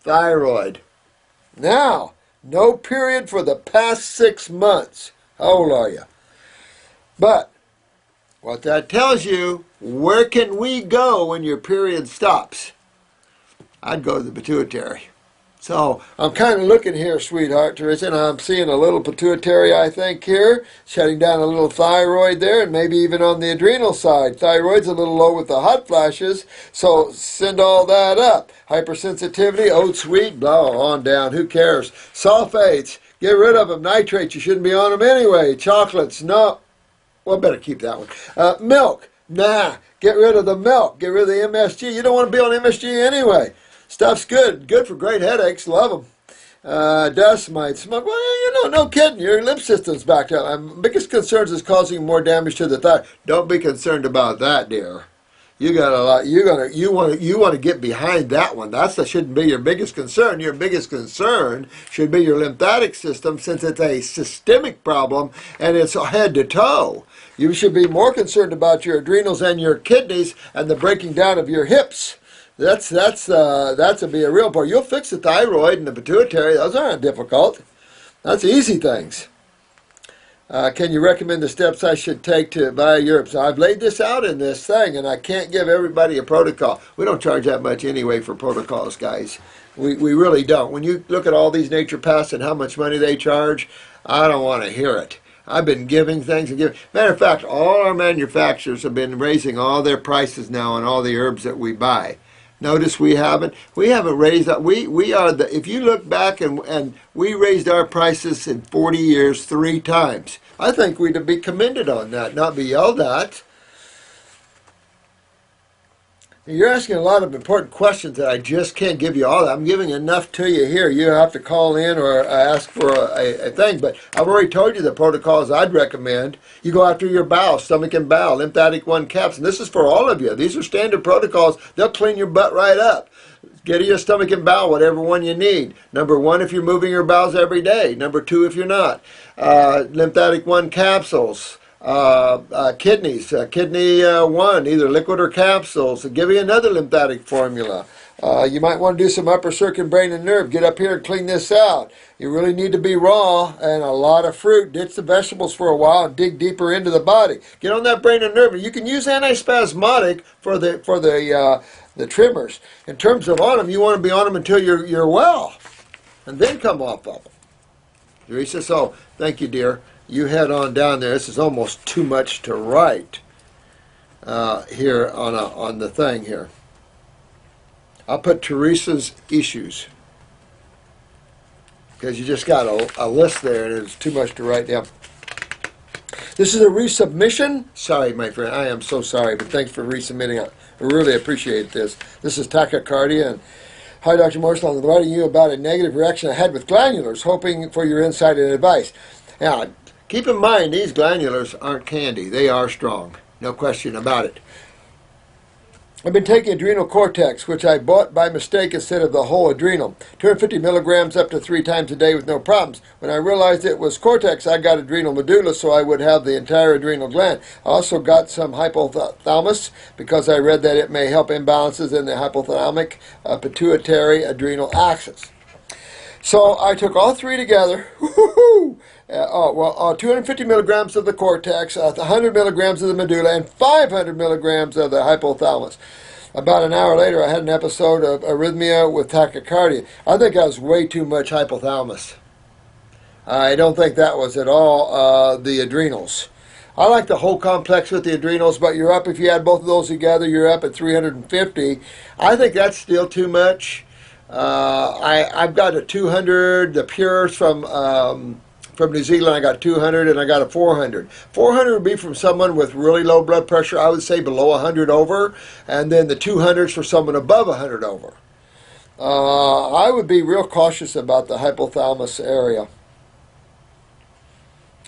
thyroid. Now, no period for the past 6 months. How old are you? But what that tells you, where can we go when your period stops? I'd go to the pituitary. So I'm kind of looking here, sweetheart, Teresa, and I'm seeing a little pituitary, I think, here, shutting down a little thyroid there, and maybe even on the adrenal side. Thyroid's a little low with the hot flashes, so send all that up. Hypersensitivity, oat sweet, blah, on down, who cares? Sulfates, get rid of them. Nitrates, you shouldn't be on them anyway. Chocolates, no. Well, better keep that one. Milk, nah, get rid of the milk. Get rid of the MSG. You don't want to be on MSG anyway. Stuff's good for great headaches. Love them. Dust might smoke. Well, no kidding. Your lymph system's backed up. My biggest concern is causing more damage to the thyroid. Don't be concerned about that, dear. You got a lot. You want to get behind that one. That shouldn't be your biggest concern. Your biggest concern should be your lymphatic system, since it's a systemic problem and it's head to toe. You should be more concerned about your adrenals and your kidneys and the breaking down of your hips. That's to be a real part. You'll fix the thyroid and the pituitary. Those aren't difficult. That's easy things. Can you recommend the steps I should take to buy Europe? So I've laid this out in this thing, and I can't give everybody a protocol. We don't charge that much anyway for protocols, guys. We really don't. When you look at all these naturopaths and how much money they charge, I don't want to hear it. I've been giving things and giving. Matter of fact, all our manufacturers have been raising all their prices now on all the herbs that we buy. Notice we haven't raised that. We are the, if you look back and we raised our prices in 40 years 3 times. I think we'd be commended on that, not be yelled at. You're asking a lot of important questions that I just can't give you all. I'm giving enough to you here. You have to call in or ask for a thing. But I've already told you the protocols I'd recommend. You go after your bowel, stomach and bowel, lymphatic 1 caps. And this is for all of you. These are standard protocols. They'll clean your butt right up. Get your stomach and bowel, whatever one you need. Number 1, if you're moving your bowels every day. Number 2, if you're not. Lymphatic 1 capsules. Kidneys, kidney 1, either liquid or capsules. Give you another lymphatic formula. You might want to do some upper circuit, brain and nerve. Get up here and clean this out. You really need to be raw and a lot of fruit. Ditch the vegetables for a while and dig deeper into the body. Get on that brain and nerve. You can use antispasmodic for the tremors. In terms of on them, you want to be on them until you're well, and then come off of them. Teresa, so thank you, dear. You head on down there. This is almost too much to write here on the thing here. I'll put Teresa's issues because you just got a list there and it's too much to write down. This is a resubmission. Sorry, my friend. I am so sorry, but thanks for resubmitting. I really appreciate this. This is tachycardia. And hi, Dr. Morrison. I'm writing you about a negative reaction I had with glandulars, hoping for your insight and advice. Now, keep in mind, these glandulars aren't candy. They are strong. No question about it. I've been taking adrenal cortex, which I bought by mistake instead of the whole adrenal. 250 milligrams up to 3 times a day with no problems. When I realized it was cortex, I got adrenal medulla, so I would have the entire adrenal gland. I also got some hypothalamus because I read that it may help imbalances in the hypothalamic pituitary adrenal axis. So I took all 3 together. 250 milligrams of the cortex, 100 milligrams of the medulla, and 500 milligrams of the hypothalamus. About an hour later, I had an episode of arrhythmia with tachycardia. I think I was way too much hypothalamus. I don't think that was at all the adrenals. I like the whole complex with the adrenals, but you're up, if you add both of those together, you're up at 350. I think that's still too much. I've got a 200, the pures from New Zealand. I got 200 and I got a 400. 400 would be from someone with really low blood pressure, I would say below 100 over, and then the 200s for someone above 100 over. I would be real cautious about the hypothalamus area.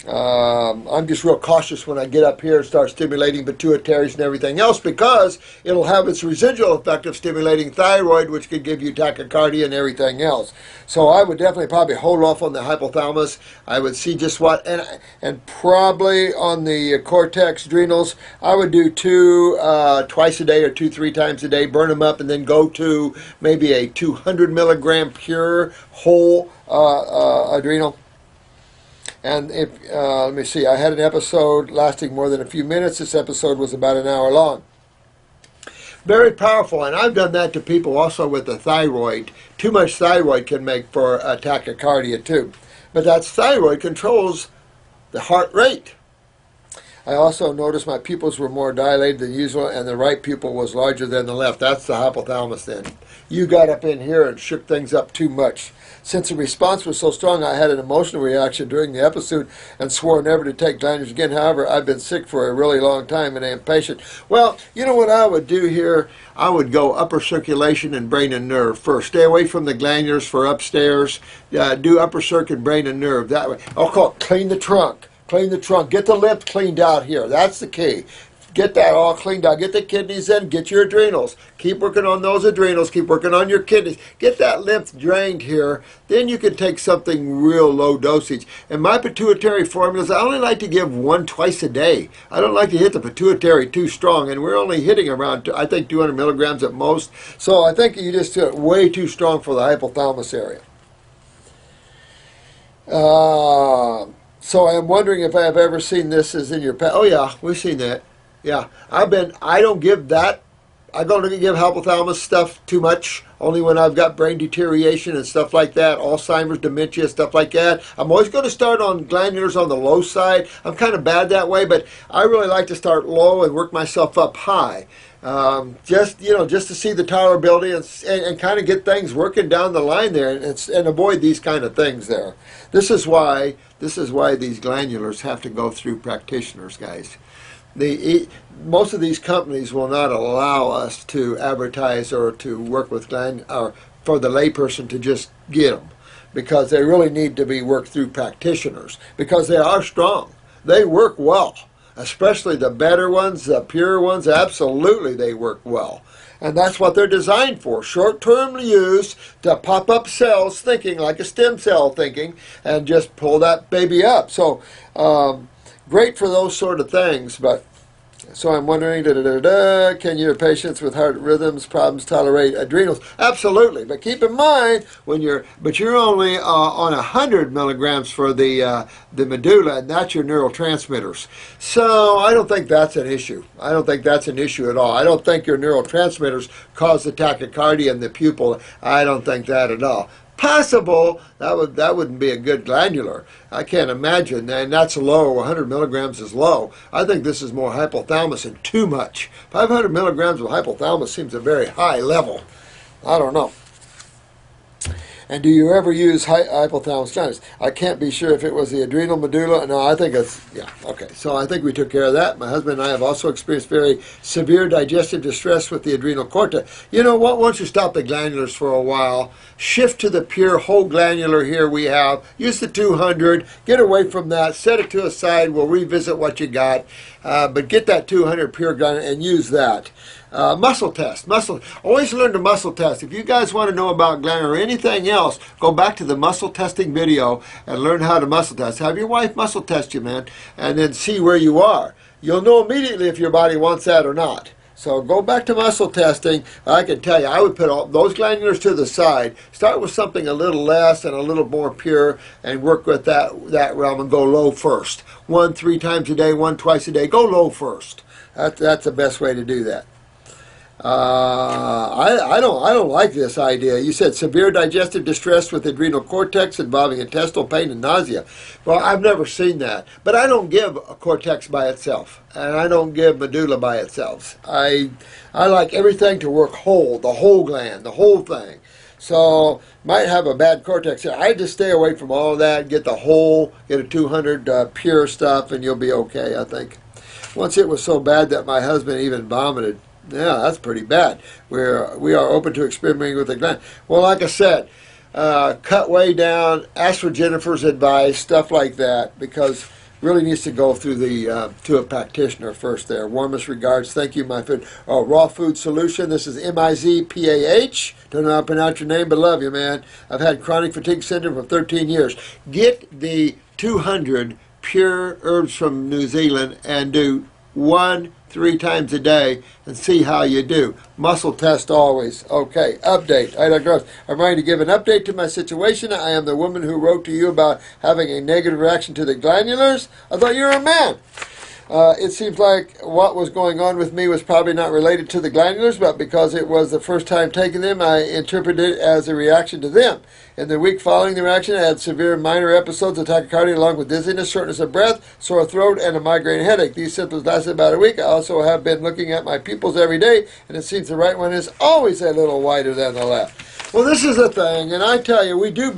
I'm just real cautious when I get up here and start stimulating pituitaries and everything else, because it'll have its residual effect of stimulating thyroid, which could give you tachycardia and everything else. So I would definitely probably hold off on the hypothalamus. I would see just what, and probably on the cortex adrenals, I would do 2 twice a day or 2-3 times a day, burn them up, and then go to maybe a 200 milligram pure whole adrenal. And if, let me see, I had an episode lasting more than a few minutes. This episode was about an hour long. Very powerful, and I've done that to people also with the thyroid. Too much thyroid can make for tachycardia too. But that thyroid controls the heart rate. I also noticed my pupils were more dilated than usual, and the right pupil was larger than the left. That's the hypothalamus then. You got up in here and shook things up too much. Since the response was so strong, I had an emotional reaction during the episode and swore never to take glandulars again. However, I've been sick for a really long time and am patient. Well, you know what I would do here? I would go upper circulation and brain and nerve first. Stay away from the glandulars for upstairs. Do upper circuit, brain and nerve that way. I'll call it clean the trunk. Clean the trunk. Get the lymph cleaned out here. That's the key. Get that all cleaned out. Get the kidneys in. Get your adrenals. Keep working on those adrenals. Keep working on your kidneys. Get that lymph drained here. Then you can take something real low dosage. And my pituitary formulas, I only like to give 1 twice a day. I don't like to hit the pituitary too strong. And we're only hitting around, I think, 200 milligrams at most. So I think you just do it way too strong for the hypothalamus area. So I'm wondering if I have ever seen this as in your past. Oh yeah, we've seen that. Yeah, I don't give that. I don't give hypothalamus stuff too much, only when I've got brain deterioration and stuff like that, Alzheimer's, dementia, stuff like that. I'm always going to start on glandulars on the low side. I'm kind of bad that way, but I really like to start low and work myself up high. Just to see the tolerability and kind of get things working down the line there and avoid these kind of things there. This is why these glandulars have to go through practitioners, guys. Most of these companies will not allow us to advertise or to work with or for the layperson to just get them, because they really need to be worked through practitioners, because they are strong. They work well. Especially the better ones, the pure ones, absolutely they work well. And that's what they're designed for. Short-term use to pop up cells thinking, like a stem cell thinking, and just pull that baby up. So great for those sort of things. But so I'm wondering, can your patients with heart rhythms problems tolerate adrenals? Absolutely, but keep in mind you're only on 100 milligrams for the medulla, and that's your neurotransmitters. So I don't think that's an issue. I don't think that's an issue at all. I don't think your neurotransmitters cause the tachycardia in the pupil. I don't think that at all. Possible, that wouldn't be a good glandular. I can't imagine, and that's low. 100 milligrams is low. I think this is more hypothalamus and too much. 500 milligrams of hypothalamus seems a very high level. I don't know. And do you ever use hypothalamus glandulars? I can't be sure if it was the adrenal medulla. No, I think it's, yeah, okay. So I think we took care of that. My husband and I have also experienced very severe digestive distress with the adrenal cortex. You know what? Once you stop the glandulars for a while, shift to the pure whole glandular here we have. Use the 200. Get away from that. Set it to a side. We'll revisit what you got. But get that 200 pure glandular and use that. Muscle test. Always learn to muscle test. If you guys want to know about glandular or anything else, go back to the muscle testing video and learn how to muscle test. Have your wife muscle test you, man, and then see where you are. You'll know immediately if your body wants that or not. So go back to muscle testing. I can tell you, I would put all those glandulars to the side. Start with something a little less and a little more pure, and work with that realm and go low first. 1 3 times a day, 1 twice a day. Go low first. That's the best way to do that. I don't like this idea. You said severe digestive distress with adrenal cortex involving intestinal pain and nausea. Well, I've never seen that, but I don't give a cortex by itself, and I don't give medulla by itself. I like everything to work whole, the whole gland, the whole thing. So might have a bad cortex here. I just stay away from all of that. Get the whole, get a 200 pure stuff, and you'll be okay. I think. Once it was so bad that my husband even vomited. Yeah, that's pretty bad. We are open to experimenting with the gland. Well, like I said, cut way down, ask for Jennifer's advice, stuff like that, because really needs to go through the to a practitioner first there. Warmest regards. Thank you, my food. Oh, Raw Food Solution. This is Mizpah. Don't know how to pronounce your name, but love you, man. I've had chronic fatigue syndrome for 13 years. Get the 200 pure herbs from New Zealand and do 1 3 times a day and see how you do. Muscle test always. Okay, update. I digress. I'm ready to give an update to my situation. I am the woman who wrote to you about having a negative reaction to the glandulars. I thought you were a man. It seems like what was going on with me was probably not related to the glandulars, but because it was the first time taking them, I interpreted it as a reaction to them. In the week following the reaction, I had severe minor episodes of tachycardia along with dizziness, shortness of breath, sore throat, and a migraine headache. These symptoms lasted about a week. I also have been looking at my pupils every day, and it seems the right one is always a little wider than the left. Well, this is the thing, and I tell you, we do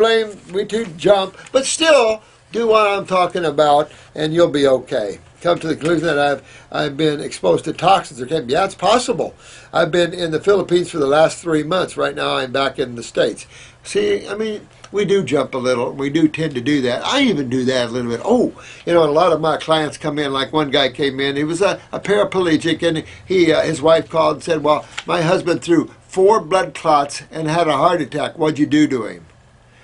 jump, but still do what I'm talking about, and you'll be okay. Come to the conclusion that I've been exposed to toxins. Yeah, it's possible. I've been in the Philippines for the last 3 months. Right now I'm back in the States. See, I mean, we do jump a little. We do tend to do that. I even do that a little bit. Oh, you know, a lot of my clients come in, like one guy came in, he was a paraplegic, and his wife called and said, well, my husband threw 4 blood clots and had a heart attack. What'd you do to him?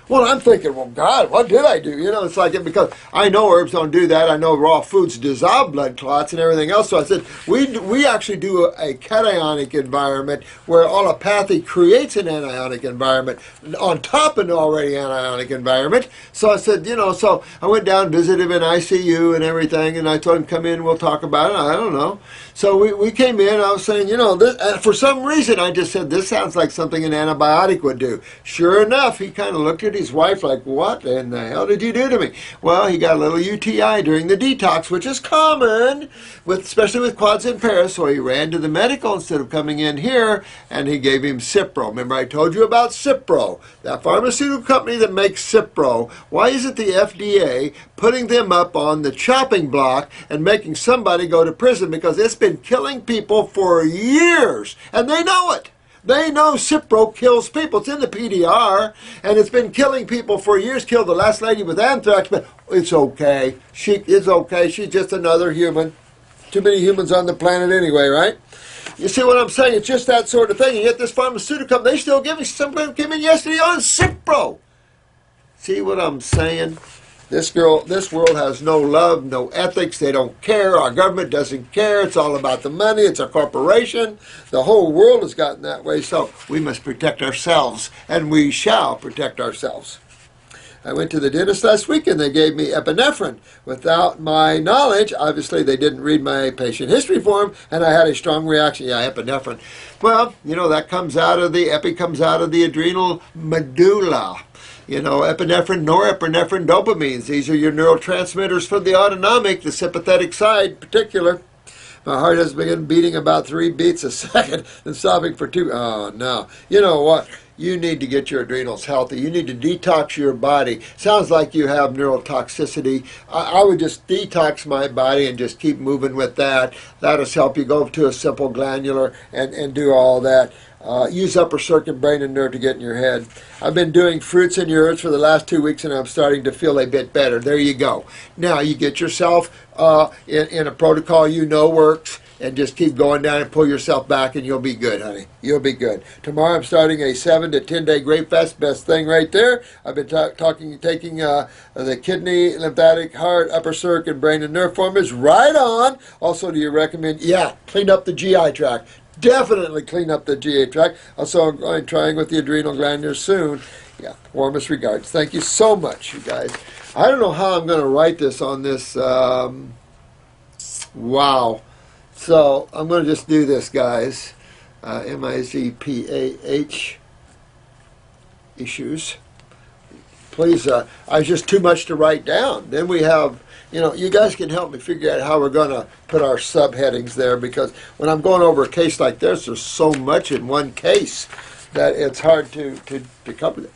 Well, I'm thinking, well, God, what did I do? You know, it's like, because I know herbs don't do that. I know raw foods dissolve blood clots and everything else. So I said, we actually do a cationic environment where allopathy creates an anionic environment on top of an already anionic environment. So I said, you know, so I went down, visited him in ICU and everything, and I told him, come in, we'll talk about it. I don't know. So we came in, I was saying, you know, for some reason, I just said, this sounds like something an antibiotic would do. Sure enough, he kind of looked at his wife like, what in the hell did you do to me? Well, he got a little UTI during the detox, which is common, especially with quads and paras, so he ran to the medical instead of coming in here, and he gave him Cipro. Remember I told you about Cipro, that pharmaceutical company that makes Cipro. Why isn't the FDA putting them up on the chopping block and making somebody go to prison? Because it's been killing people for years, and they know it. They know Cipro kills people. It's in the PDR, and it's been killing people for years. Killed the last lady with anthrax, but it's okay. It's okay. She's just another human. Too many humans on the planet anyway, right? You see what I'm saying? It's just that sort of thing. And yet this pharmaceutical company, they still give me, somebody came in yesterday on Cipro. See what I'm saying? This world has no love, no ethics. They don't care. Our government doesn't care. It's all about the money. It's a corporation. The whole world has gotten that way. So we must protect ourselves, and we shall protect ourselves. I went to the dentist last week, and they gave me epinephrine. Without my knowledge, obviously they didn't read my patient history form, and I had a strong reaction. Yeah, epinephrine. Well, you know, that comes out of the adrenal medulla. You know, epinephrine, norepinephrine, dopamines. These are your neurotransmitters for the autonomic, the sympathetic side in particular. My heart has begun beating about 3 beats a second and stopping for 2. Oh, no. You know what? You need to get your adrenals healthy. You need to detox your body. Sounds like you have neurotoxicity. I would just detox my body and just keep moving with that. That'll help you go to a simple glandular and do all that. use upper circuit, brain, and nerve to get in your head. I've been doing fruits and herbs for the last 2 weeks, and I'm starting to feel a bit better. There you go. Now you get yourself in a protocol you know works, and just keep going down and pull yourself back, and you'll be good, honey. You'll be good. Tomorrow I'm starting a 7 to 10 day grape fast. Best thing right there. I've been taking the kidney, lymphatic, heart, upper circuit, brain, and nerve formulas. Right on. Also, do you recommend? Yeah, clean up the GI tract. Definitely clean up the GI tract. Also, I'm going trying with the adrenal gland here soon. Yeah, warmest regards. Thank you so much, you guys. I don't know how I'm going to write this on this. Wow. So I'm going to just do this, guys. MIZPAH issues. Please, I was just too much to write down. Then we have, you guys can help me figure out how we're going to put our subheadings there, because when I'm going over a case like this, there's so much in one case that it's hard to cover it.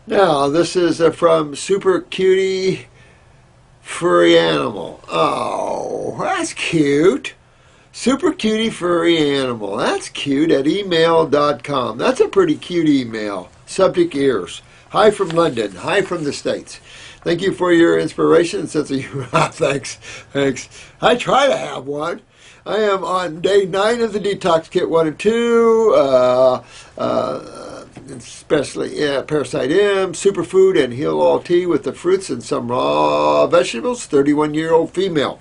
Now, this is from Super Cutie Furry Animal. Oh, that's cute. Super Cutie Furry Animal. That's cute at email.com. That's a pretty cute email. Subject ears. Hi from London. Hi from the States. Thank you for your inspiration and sense of humor. Thanks. I try to have one. I am on day 9 of the detox kit 1 and 2. Especially Parasite M, superfood, and heal all tea with the fruits and some raw vegetables. 31-year-old female.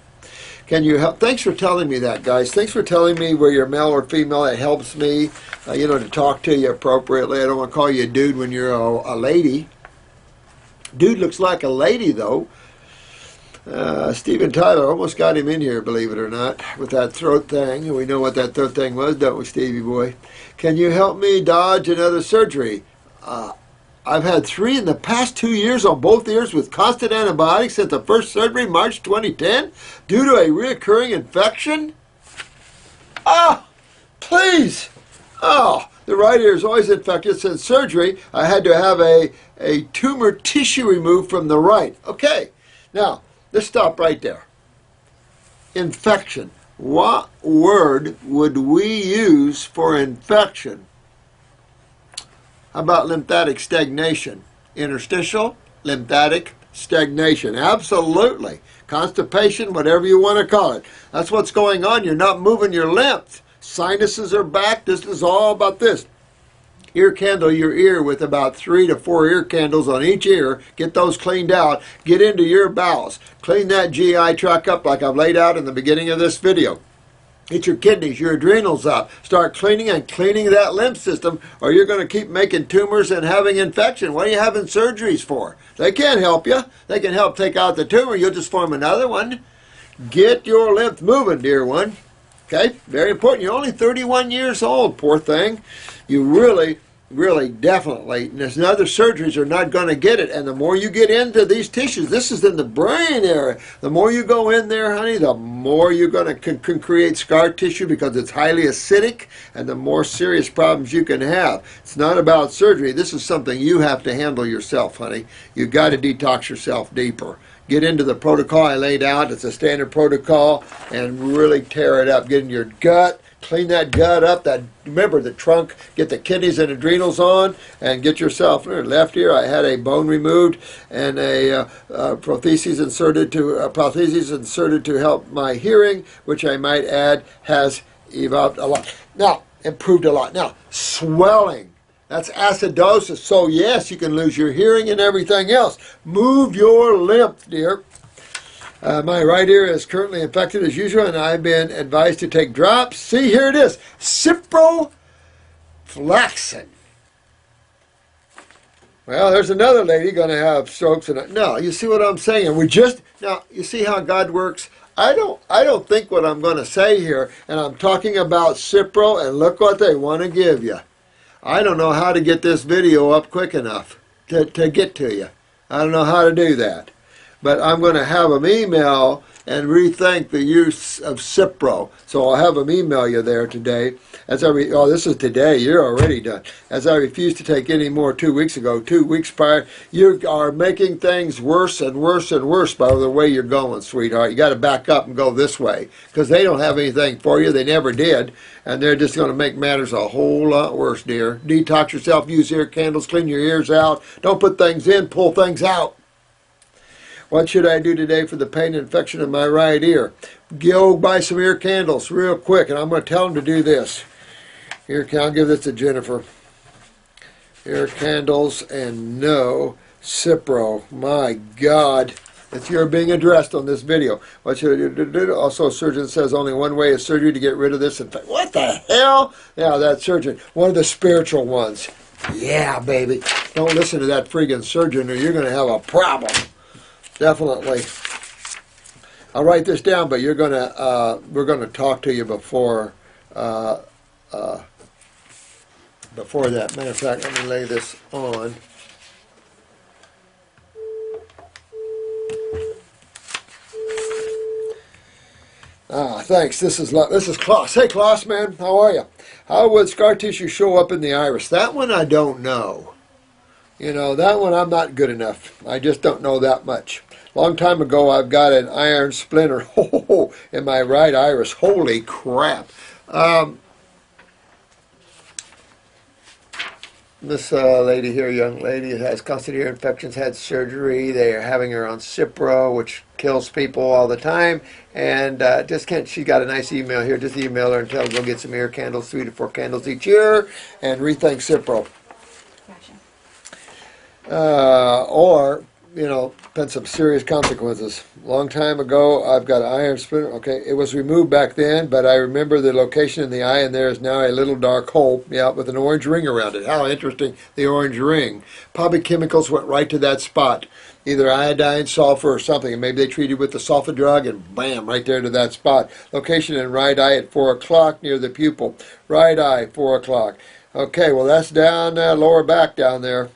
Can you help? Thanks for telling me that, guys. Thanks for telling me where you're male or female. It helps me, to talk to you appropriately. I don't want to call you a dude when you're a lady. Dude looks like a lady, though. Steven Tyler, almost got him in here, believe it or not, with that throat thing. We know what that throat thing was, don't we, Stevie boy? Can you help me dodge another surgery? I've had 3 in the past 2 years on both ears with constant antibiotics since the first surgery, March 2010, due to a recurring infection. Oh, please. Oh, the right ear is always infected since surgery. I had to have a tumor tissue removed from the right. Okay, now, let's stop right there. Infection. What word would we use for infection? How about lymphatic stagnation? Interstitial, lymphatic stagnation. Absolutely. Constipation, whatever you want to call it. That's what's going on. You're not moving your lymph. Sinuses are back. This is all about this. Ear candle your ear with about 3 to 4 ear candles on each ear. Get those cleaned out. Get into your bowels. Clean that GI tract up like I've laid out in the beginning of this video. Get your kidneys, your adrenals up. Start cleaning that lymph system, or you're going to keep making tumors and having infection. What are you having surgeries for? They can't help you. They can help take out the tumor. You'll just form another one. Get your lymph moving, dear one. Okay? Very important. You're only 31 years old, poor thing. You really, definitely, and there's other surgeries are not going to get it. And the more you get into these tissues, this is in the brain area, the more you go in there, honey, the more you're going to can create scar tissue, because it's highly acidic, and the more serious problems you can have. It's not about surgery. This is something you have to handle yourself, honey. You've got to detox yourself deeper. Get into the protocol I laid out. It's a standard protocol, and really tear it up. Get in your gut. Clean that gut up. Remember the trunk. Get the kidneys and adrenals on, and get yourself. Left ear, I had a bone removed and a prosthesis inserted to help my hearing, which I might add has evolved a lot. Now, improved a lot. Now, swelling. That's acidosis. So yes, you can lose your hearing and everything else. Move your lymph, dear. My right ear is currently infected as usual, and I've been advised to take drops. See, here it is. Ciprofloxacin. Well, there's another lady going to have strokes. No, you see what I'm saying? Now, you see how God works? I don't think what I'm going to say here, and I'm talking about Cipro, and look what they want to give you. I don't know how to get this video up quick enough to get to you. I don't know how to do that. But I'm going to have them email and rethink the use of Cipro. So I'll have them email you there today. Oh, this is today. You're already done. As I refused to take any more 2 weeks ago. 2 weeks prior, you are making things worse and worse and worse by the way you're going, sweetheart. You got to back up and go this way because they don't have anything for you. They never did, and they're just going to make matters a whole lot worse, dear. Detox yourself. Use ear candles. Clean your ears out. Don't put things in. Pull things out. What should I do today for the pain and infection in my right ear? Go buy some ear candles real quick, and I'm going to tell them to do this. Here, I'll give this to Jennifer. Ear candles and no Cipro. My God. It's you're being addressed on this video. What should I do? Also, a surgeon says only one way is surgery to get rid of this infection. What the hell? Yeah, that surgeon. One of the spiritual ones. Yeah, baby. Don't listen to that friggin' surgeon or you're going to have a problem. Definitely. I'll write this down, but we're gonna talk to you before that. Matter of fact, let me lay this on. Thanks. This is Klaus. Hey, Klaus, man, how are you? How would scar tissue show up in the iris? That one I don't know. You know, that one I'm not good enough. I just don't know that much. Long time ago, I've got an iron splinter in my right iris. Holy crap. This lady here, young lady, has constant ear infections, had surgery. They are having her on Cipro, which kills people all the time. And just can't, she got a nice email here. Just email her and tell her go get some ear candles, 3 to 4 candles each year, and rethink Cipro. Or, you know, been some serious consequences. Long time ago, I've got an iron splinter. Okay, it was removed back then, but I remember the location in the eye, and there is now a little dark hole, yeah, with an orange ring around it. How interesting, the orange ring. Probably chemicals went right to that spot, either iodine, sulfur, or something, and maybe they treated with the sulfa drug, and bam, right there to that spot. Location in right eye at 4 o'clock near the pupil. Right eye, 4 o'clock. Okay, well, that's down lower back down there.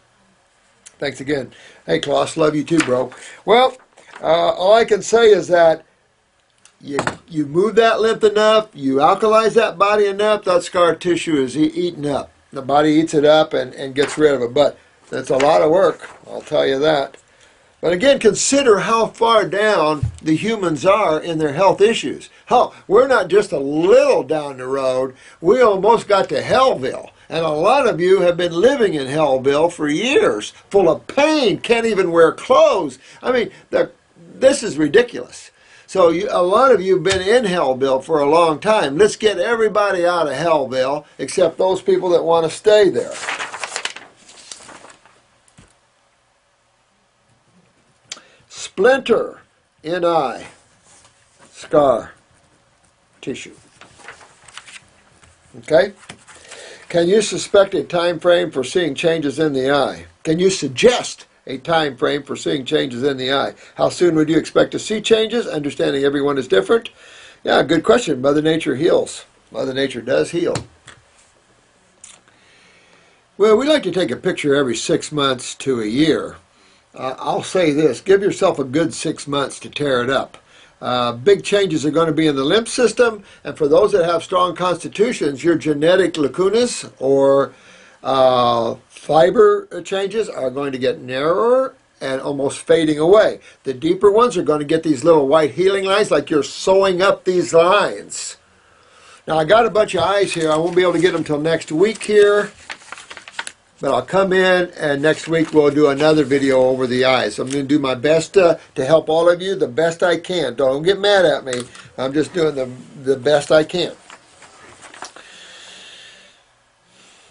Thanks again. Hey, Klaus, love you too, bro. Well, all I can say is that you move that lymph enough, you alkalize that body enough, that scar tissue is eaten up. The body eats it up and gets rid of it. But that's a lot of work, I'll tell you that. But again, consider how far down the humans are in their health issues. Hell, we're not just a little down the road. We almost got to Hellville. And a lot of you have been living in Hellville for years, full of pain, can't even wear clothes. I mean, this is ridiculous. So a lot of you have been in Hellville for a long time. Let's get everybody out of Hellville, except those people that want to stay there. Splinter in eye, scar tissue. Okay? Can you suspect a time frame for seeing changes in the eye? Can you suggest a time frame for seeing changes in the eye? How soon would you expect to see changes? Understanding everyone is different. Yeah, good question. Mother Nature heals. Mother Nature does heal. Well, we like to take a picture every 6 months to a year. I'll say this. Give yourself a good 6 months to tear it up. Big changes are going to be in the lymph system, and for those that have strong constitutions, your genetic lacunas or fiber changes are going to get narrower and almost fading away. The deeper ones are going to get these little white healing lines, like you're sewing up these lines. Now, I got a bunch of eyes here. I won't be able to get them till next week here. But I'll come in, and next week we'll do another video over the eyes. So I'm going to do my best to help all of you the best I can. Don't get mad at me. I'm just doing the best I can.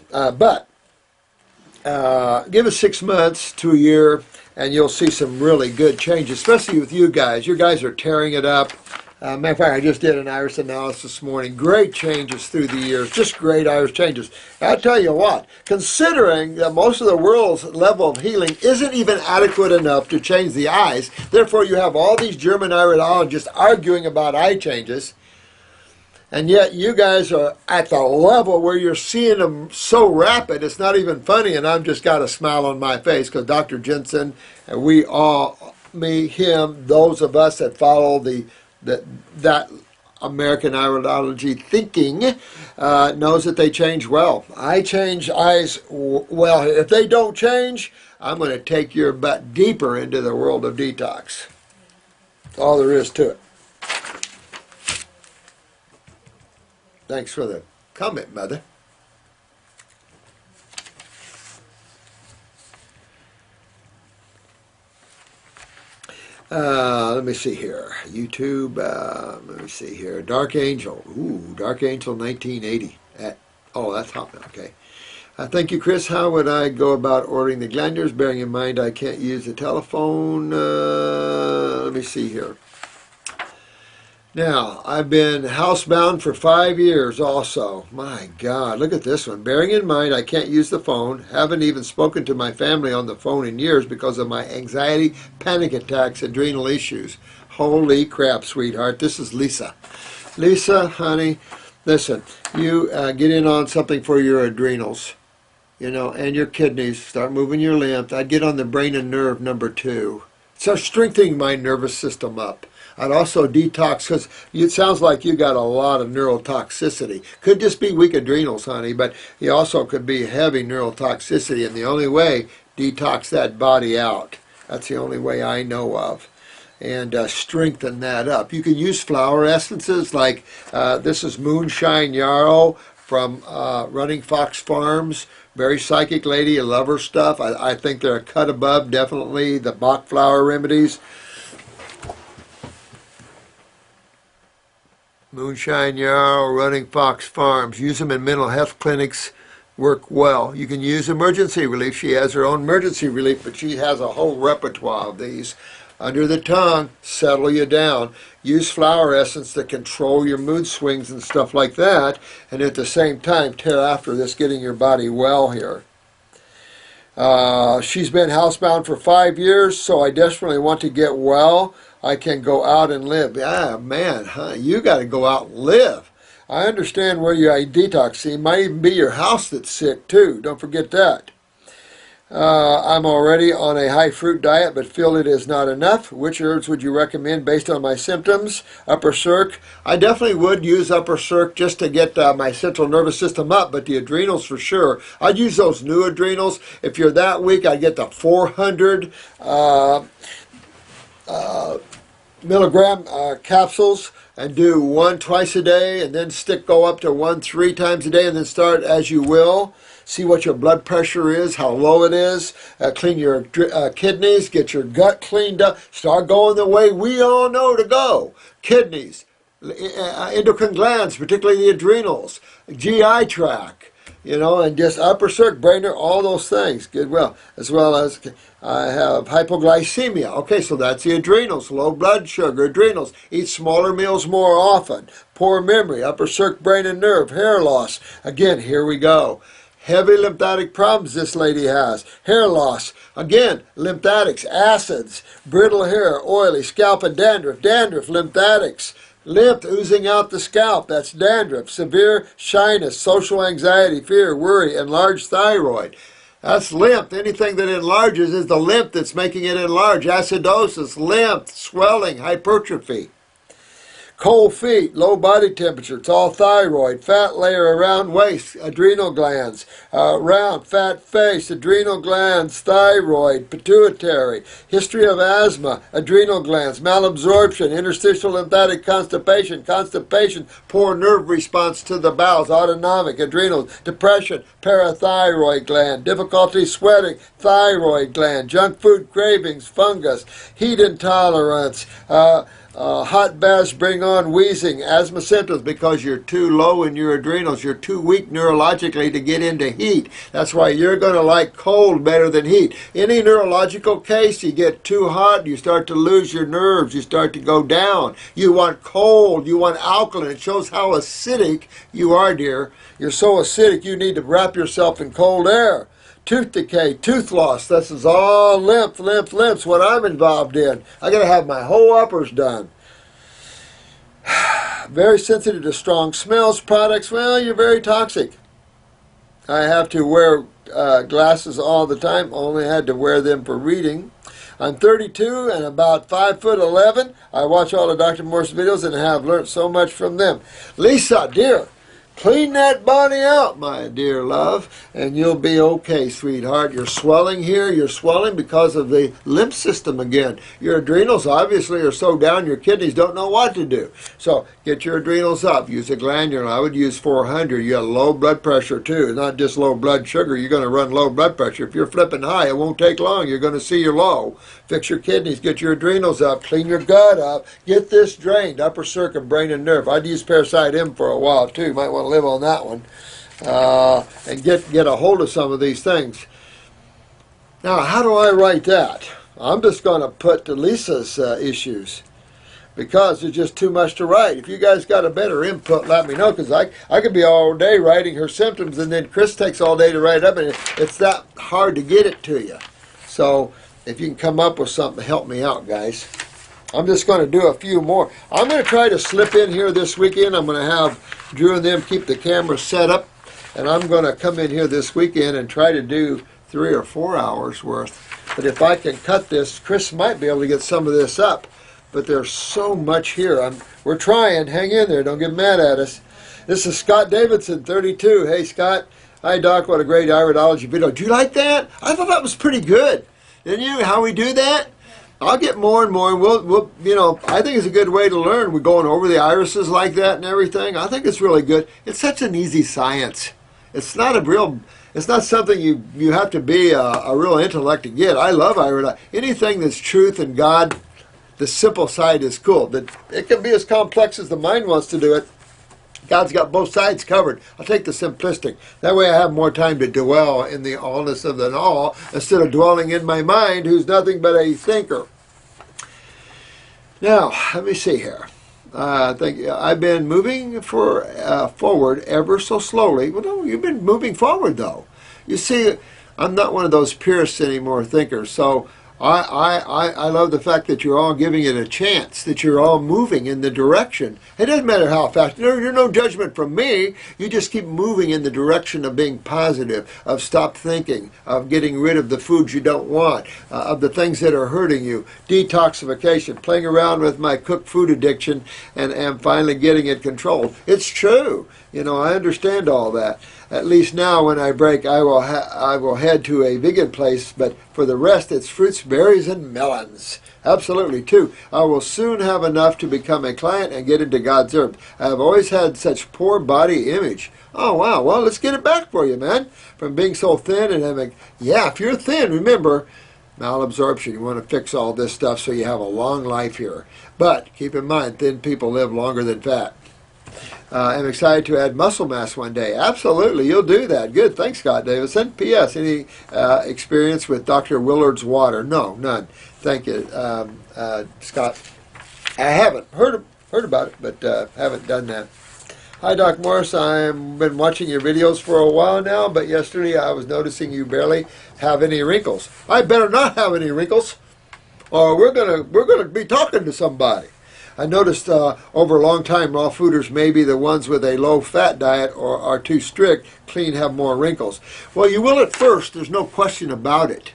But give us 6 months to a year, and you'll see some really good changes, especially with you guys. You guys are tearing it up. Matter of fact, I just did an iris analysis this morning. Great changes through the years. Just great iris changes. I'll tell you what, considering that most of the world's level of healing isn't even adequate enough to change the eyes, therefore you have all these German iridologists arguing about eye changes, and yet you guys are at the level where you're seeing them so rapid, it's not even funny, and I've just got a smile on my face because Dr. Jensen, and we all, me, him, those of us that follow the that American iridology thinking knows that they change well. I change eyes well. If they don't change, I'm going to take your butt deeper into the world of detox. That's all there is to it. Thanks for the comment, Mother. Let me see here. YouTube, let me see here. Dark Angel. Ooh, Dark Angel 1980. Oh, that's hot. Okay. Thank you, Chris. How would I go about ordering the glanders, bearing in mind I can't use the telephone? Let me see here. Now, I've been housebound for 5 years also. My God, look at this one. Bearing in mind I can't use the phone, haven't even spoken to my family on the phone in years because of my anxiety, panic attacks, adrenal issues. Holy crap, sweetheart. This is Lisa. Lisa, honey, listen, you get in on something for your adrenals, you know, and your kidneys. Start moving your lymph. I'd get on the brain and nerve number 2. So strengthening my nervous system up. I'd also detox, because it sounds like you got a lot of neurotoxicity. Could just be weak adrenals, honey, but you also could be heavy neurotoxicity, and the only way, detox that body out. That's the only way I know of. And strengthen that up. You can use flower essences like this is Moonshine Yarrow from Running Fox Farms. Very psychic lady. I love her stuff. I think they're a cut above, definitely, the Bach flower remedies. Moonshine Yarrow, Running Fox Farms. Use them in mental health clinics. Work well. You can use emergency relief. She has her own emergency relief, but she has a whole repertoire of these. Under the tongue, settle you down. Use flower essence to control your mood swings and stuff like that. And at the same time, tear after this, getting your body well here. She's been housebound for 5 years, so I desperately want to get well. I can go out and live. Ah, man, huh? You got to go out and live. I understand where you detox. See, it might even be your house that's sick, too. Don't forget that. I'm already on a high fruit diet, but feel it is not enough. Which herbs would you recommend based on my symptoms? Upper Circ. I definitely would use Upper Circ just to get my central nervous system up, but the adrenals for sure. I'd use those new adrenals. If you're that weak, I'd get the 400 milligram capsules and do 1 twice a day, and then go up to 1 3 times a day, and then start as you will. See what your blood pressure is, how low it is. Clean your kidneys, get your gut cleaned up. Start going the way we all know to go. Kidneys, endocrine glands, particularly the adrenals, GI tract, you know, and just Upper Circ, brainer, all those things. Good, well, as I have hypoglycemia. Okay, so that's the adrenals, low blood sugar, adrenals. Eat smaller meals more often. Poor memory, Upper Circ, brain and nerve, hair loss. Again, here we go. Heavy lymphatic problems this lady has. Hair loss. Again, lymphatics, acids, brittle hair, oily, scalp and dandruff. Dandruff, lymphatics. Lymph oozing out the scalp. That's dandruff. Severe shyness, social anxiety, fear, worry, enlarged thyroid. That's lymph. Anything that enlarges is the lymph that's making it enlarge. Acidosis, lymph, swelling, hypertrophy. Cold feet, low body temperature, it's all thyroid. Fat layer around waist, adrenal glands. Round, fat face, adrenal glands, thyroid, pituitary. History of asthma, adrenal glands, malabsorption, interstitial lymphatic constipation, poor nerve response to the bowels, autonomic, adrenals, depression, parathyroid gland, difficulty sweating, thyroid gland, junk food cravings, fungus, heat intolerance, hot baths bring on wheezing, asthma symptoms because you're too low in your adrenals. You're too weak neurologically to get into heat. That's why you're going to like cold better than heat. Any neurological case, you get too hot, you start to lose your nerves, you start to go down. You want cold, you want alkaline. It shows how acidic you are, dear. You're so acidic you need to wrap yourself in cold air. Tooth decay, tooth loss, this is all lymph, what I'm involved in. I got to have my whole uppers done. Very sensitive to strong smells, products, well, you're very toxic. I have to wear glasses all the time, only had to wear them for reading. I'm 32 and about 5'11". I watch all of Dr. Morse's videos and have learned so much from them. Lisa, dear, clean that body out, my dear love, and you'll be okay, sweetheart. You're swelling here. You're swelling because of the lymph system again. Your adrenals obviously are so down, your kidneys don't know what to do. So get your adrenals up. Use a glandular. I would use 400. You have low blood pressure too, not just low blood sugar. You're going to run low blood pressure. If you're flipping high, it won't take long. You're going to see you're low. Fix your kidneys. Get your adrenals up. Clean your gut up. Get this drained. Upper circuit, brain, and nerve. I'd use Parasite M for a while too. You might want to live on that one, and get a hold of some of these things. Now, how do I write that? I'm just going to put Lisa's issues, because there's just too much to write. If you guys got a better input, let me know, because I could be all day writing her symptoms, and then Chris takes all day to write it up, and it's that hard to get it to you. So if you can come up with something, help me out, guys. I'm just going to do a few more. I'm going to try to slip in here this weekend. I'm going to have Drew and them keep the camera set up, and I'm going to come in here this weekend and try to do 3 or 4 hours worth. But if I can cut this, Chris might be able to get some of this up. But there's so much here. We're trying. Hang in there. Don't get mad at us. This is Scott Davidson, 32. Hey, Scott. Hi, Doc. What a great iridology video. Do you like that? I thought that was pretty good. Didn't you? How we do that? I'll get more and more. We'll you know, I think it's a good way to learn. We're going over the irises like that and everything. I think it's really good. It's such an easy science. It's not it's not something you have to be a real intellect to get. I love iridology. Anything that's truth and God, the simple side is cool. But it can be as complex as the mind wants to do it. God's got both sides covered. I'll take the simplistic. That way I have more time to dwell in the allness of the all, instead of dwelling in my mind, who's nothing but a thinker. Now, let me see here. I think I've been moving forward ever so slowly. Well, no, you've been moving forward, though. You see, I'm not one of those purists anymore, thinkers. So I love the fact that you're all giving it a chance, that you're all moving in the direction. It doesn't matter how fast. You're no judgment from me. You just keep moving in the direction of being positive, of stop thinking, of getting rid of the foods you don't want, of the things that are hurting you, detoxification, playing around with my cooked food addiction, and finally getting it controlled. It's true. You know, I understand all that. At least now, when I break, I will head to a vegan place, but for the rest, it's fruits, berries, and melons. Absolutely, too. I will soon have enough to become a client and get into God's herb. I have always had such poor body image. Oh, wow. Well, let's get it back for you, man. From being so thin and having... Yeah, if you're thin, remember, malabsorption. You want to fix all this stuff so you have a long life here. But keep in mind, thin people live longer than fat. I'm excited to add muscle mass one day. Absolutely, you'll do that. Good. Thanks, Scott Davidson. P.S. Any experience with Dr. Willard's water? No, none. Thank you, Scott. I haven't heard about it, but haven't done that. Hi, Doc Morse. I've been watching your videos for a while now, but yesterday I was noticing you barely have any wrinkles. I better not have any wrinkles, or we're gonna be talking to somebody. I noticed over a long time, raw fooders may be the ones with a low-fat diet or are too strict. Clean have more wrinkles. Well, you will at first. There's no question about it.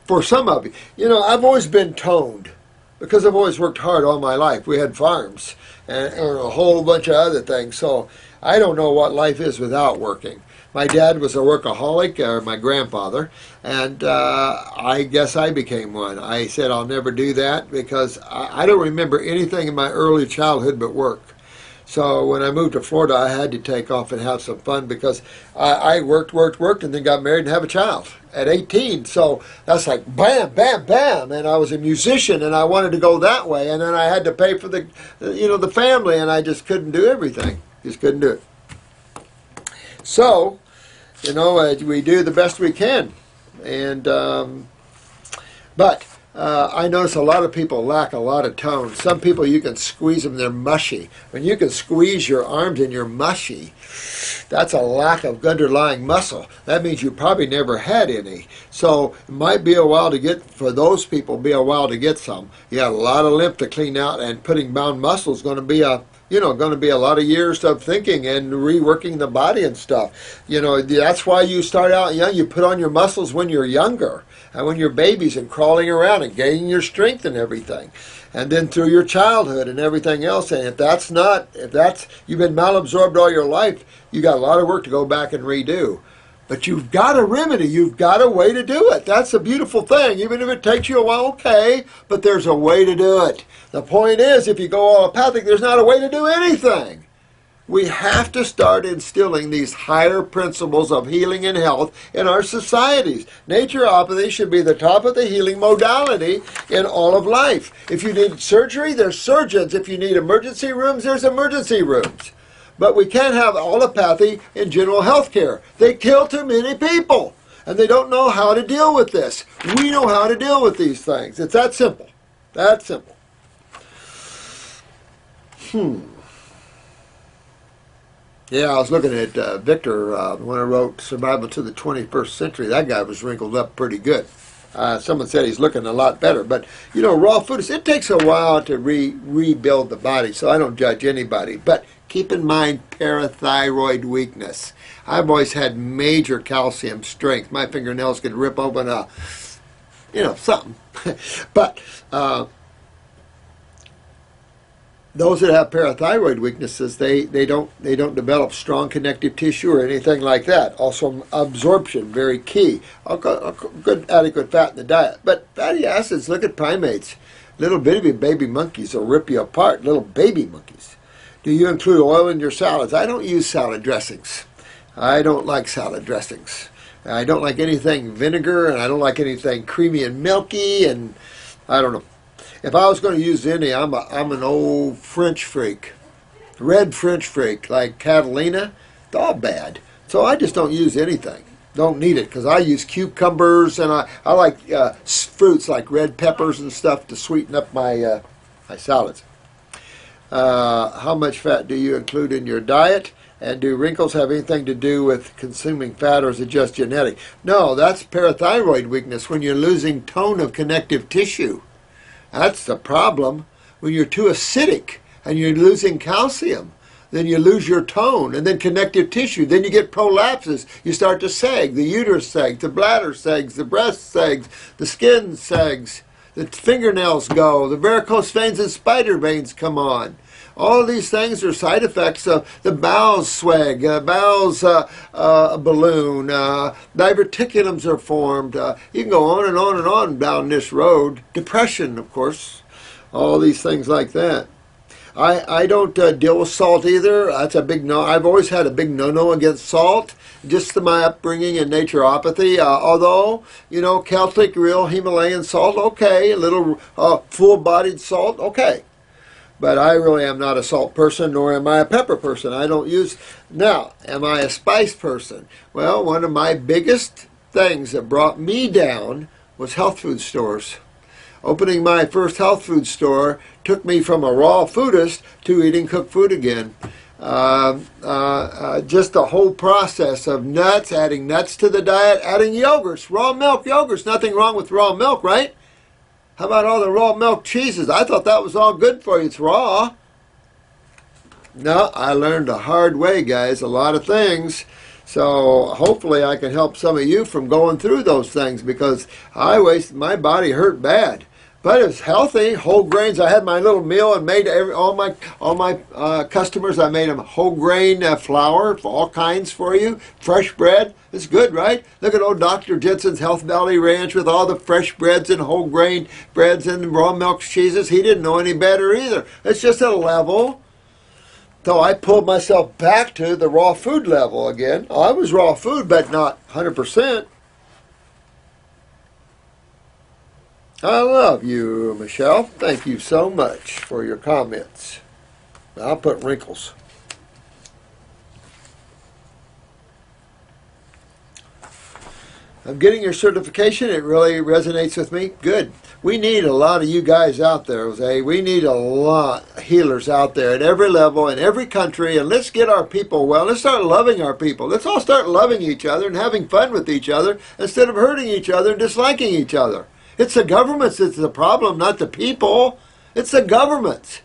For some of you. You know, I've always been toned because I've always worked hard all my life. We had farms and a whole bunch of other things. So I don't know what life is without working. My dad was a workaholic, or my grandfather, and I guess I became one. I said I'll never do that because I don't remember anything in my early childhood but work. So when I moved to Florida, I had to take off and have some fun because I worked, and then got married and have a child at 18. So that's like bam, bam, bam. And I was a musician, and I wanted to go that way. And then I had to pay for the family, and I just couldn't do everything. Just couldn't do it. So, you know, we do the best we can. And but I notice a lot of people lack a lot of tone. Some people, you can squeeze them, they're mushy. When you can squeeze your arms and you're mushy, that's a lack of underlying muscle. That means you probably never had any. So it might be a while to get, for those people, be a while to get some. You got a lot of lymph to clean out, and putting bound muscle is going to be a going to be a lot of years of thinking and reworking the body and stuff. That's why you start out young. You put on your muscles when you're younger and when you're babies and crawling around and gaining your strength and everything. And then through your childhood and everything else. And if you've been malabsorbed all your life, you got a lot of work to go back and redo. But you've got a remedy. You've got a way to do it. That's a beautiful thing. Even if it takes you a while, okay, but there's a way to do it. The point is, if you go allopathic, there's not a way to do anything. We have to start instilling these higher principles of healing and health in our societies. Naturopathy should be the top of the healing modality in all of life. If you need surgery, there's surgeons. If you need emergency rooms, there's emergency rooms. But we can't have allopathy in general health care. They kill too many people, and they don't know how to deal with this. We know how to deal with these things. It's that simple. That simple. Yeah, I was looking at Victor when I wrote Survival to the 21st Century. That guy was wrinkled up pretty good. Someone said he's looking a lot better. But, raw food, it takes a while to rebuild the body, so I don't judge anybody. But keep in mind parathyroid weakness. I've always had major calcium strength. My fingernails could rip open something. But those that have parathyroid weaknesses, they don't develop strong connective tissue or anything like that. Also, absorption, very key. Good adequate fat in the diet. But fatty acids, look at primates. Little bitty baby monkeys will rip you apart. Little baby monkeys. Do you include oil in your salads? I don't use salad dressings. I don't like salad dressings. I don't like anything vinegar, and I don't like anything creamy and milky, and I don't know. If I was going to use any, I'm an old French freak. Red French freak, like Catalina. It's all bad. So I just don't use anything. Don't need it, because I use cucumbers, and I like fruits like red peppers and stuff to sweeten up my salads. How much fat do you include in your diet? And do wrinkles have anything to do with consuming fat, or is it just genetic? No, that's parathyroid weakness, when you're losing tone of connective tissue. That's the problem. When you're too acidic and you're losing calcium, then you lose your tone, and then connective tissue. Then you get prolapses. You start to sag. The uterus sags, the bladder sags, the breast sags, the skin sags, the fingernails go, the varicose veins and spider veins come on. All of these things are side effects of the bowels swag, bowels balloon, diverticulums are formed. You can go on and on and on down this road. Depression, of course, all these things like that. I don't deal with salt either. That's a big no. I've always had a big no-no against salt, just to my upbringing in naturopathy. Although, Celtic, real Himalayan salt, okay. A little full-bodied salt, okay. But I really am not a salt person, nor am I a pepper person. I don't use... Now, am I a spice person? Well, one of my biggest things that brought me down was health food stores. Opening my first health food store took me from a raw foodist to eating cooked food again. Just the whole process of nuts, adding nuts to the diet, adding yogurts, raw milk yogurts. Nothing wrong with raw milk, right? How about all the raw milk cheeses? I thought that was all good for you. It's raw. No, I learned the hard way, guys, a lot of things. So hopefully I can help some of you from going through those things, because my body hurt bad. But it's healthy, whole grains. I had my little meal and made all my customers. I made them whole grain flour, all kinds for you. Fresh bread. It's good, right? Look at old Dr. Jensen's Health Valley Ranch with all the fresh breads and whole grain breads and raw milk cheeses. He didn't know any better either. It's just a level. So I pulled myself back to the raw food level again. I was raw food, but not 100%. I love you, Michelle. Thank you so much for your comments. I'll put wrinkles. I'm getting your certification. It really resonates with me. Good. We need a lot of you guys out there, Jose. We need a lot of healers out there at every level, in every country, and let's get our people well. Let's start loving our people. Let's all start loving each other and having fun with each other instead of hurting each other and disliking each other. It's the governments that's the problem, not the people. It's the governments.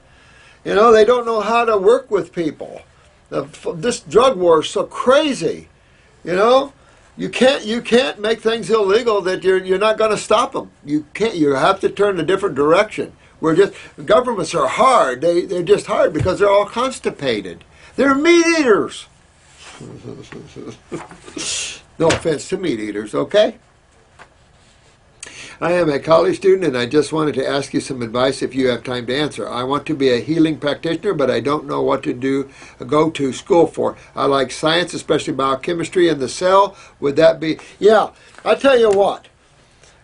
You know, they don't know how to work with people. This drug war is so crazy. You know, you can't make things illegal that you're not going to stop them. You can't. You have to turn a different direction. Governments are hard. They're just hard because they're all constipated. They're meat eaters. No offense to meat eaters, okay? I am a college student, and I just wanted to ask you some advice if you have time to answer. I want to be a healing practitioner, but I don't know what to go to school for. I like science, especially biochemistry and the cell. Would that be? Yeah, I tell you what.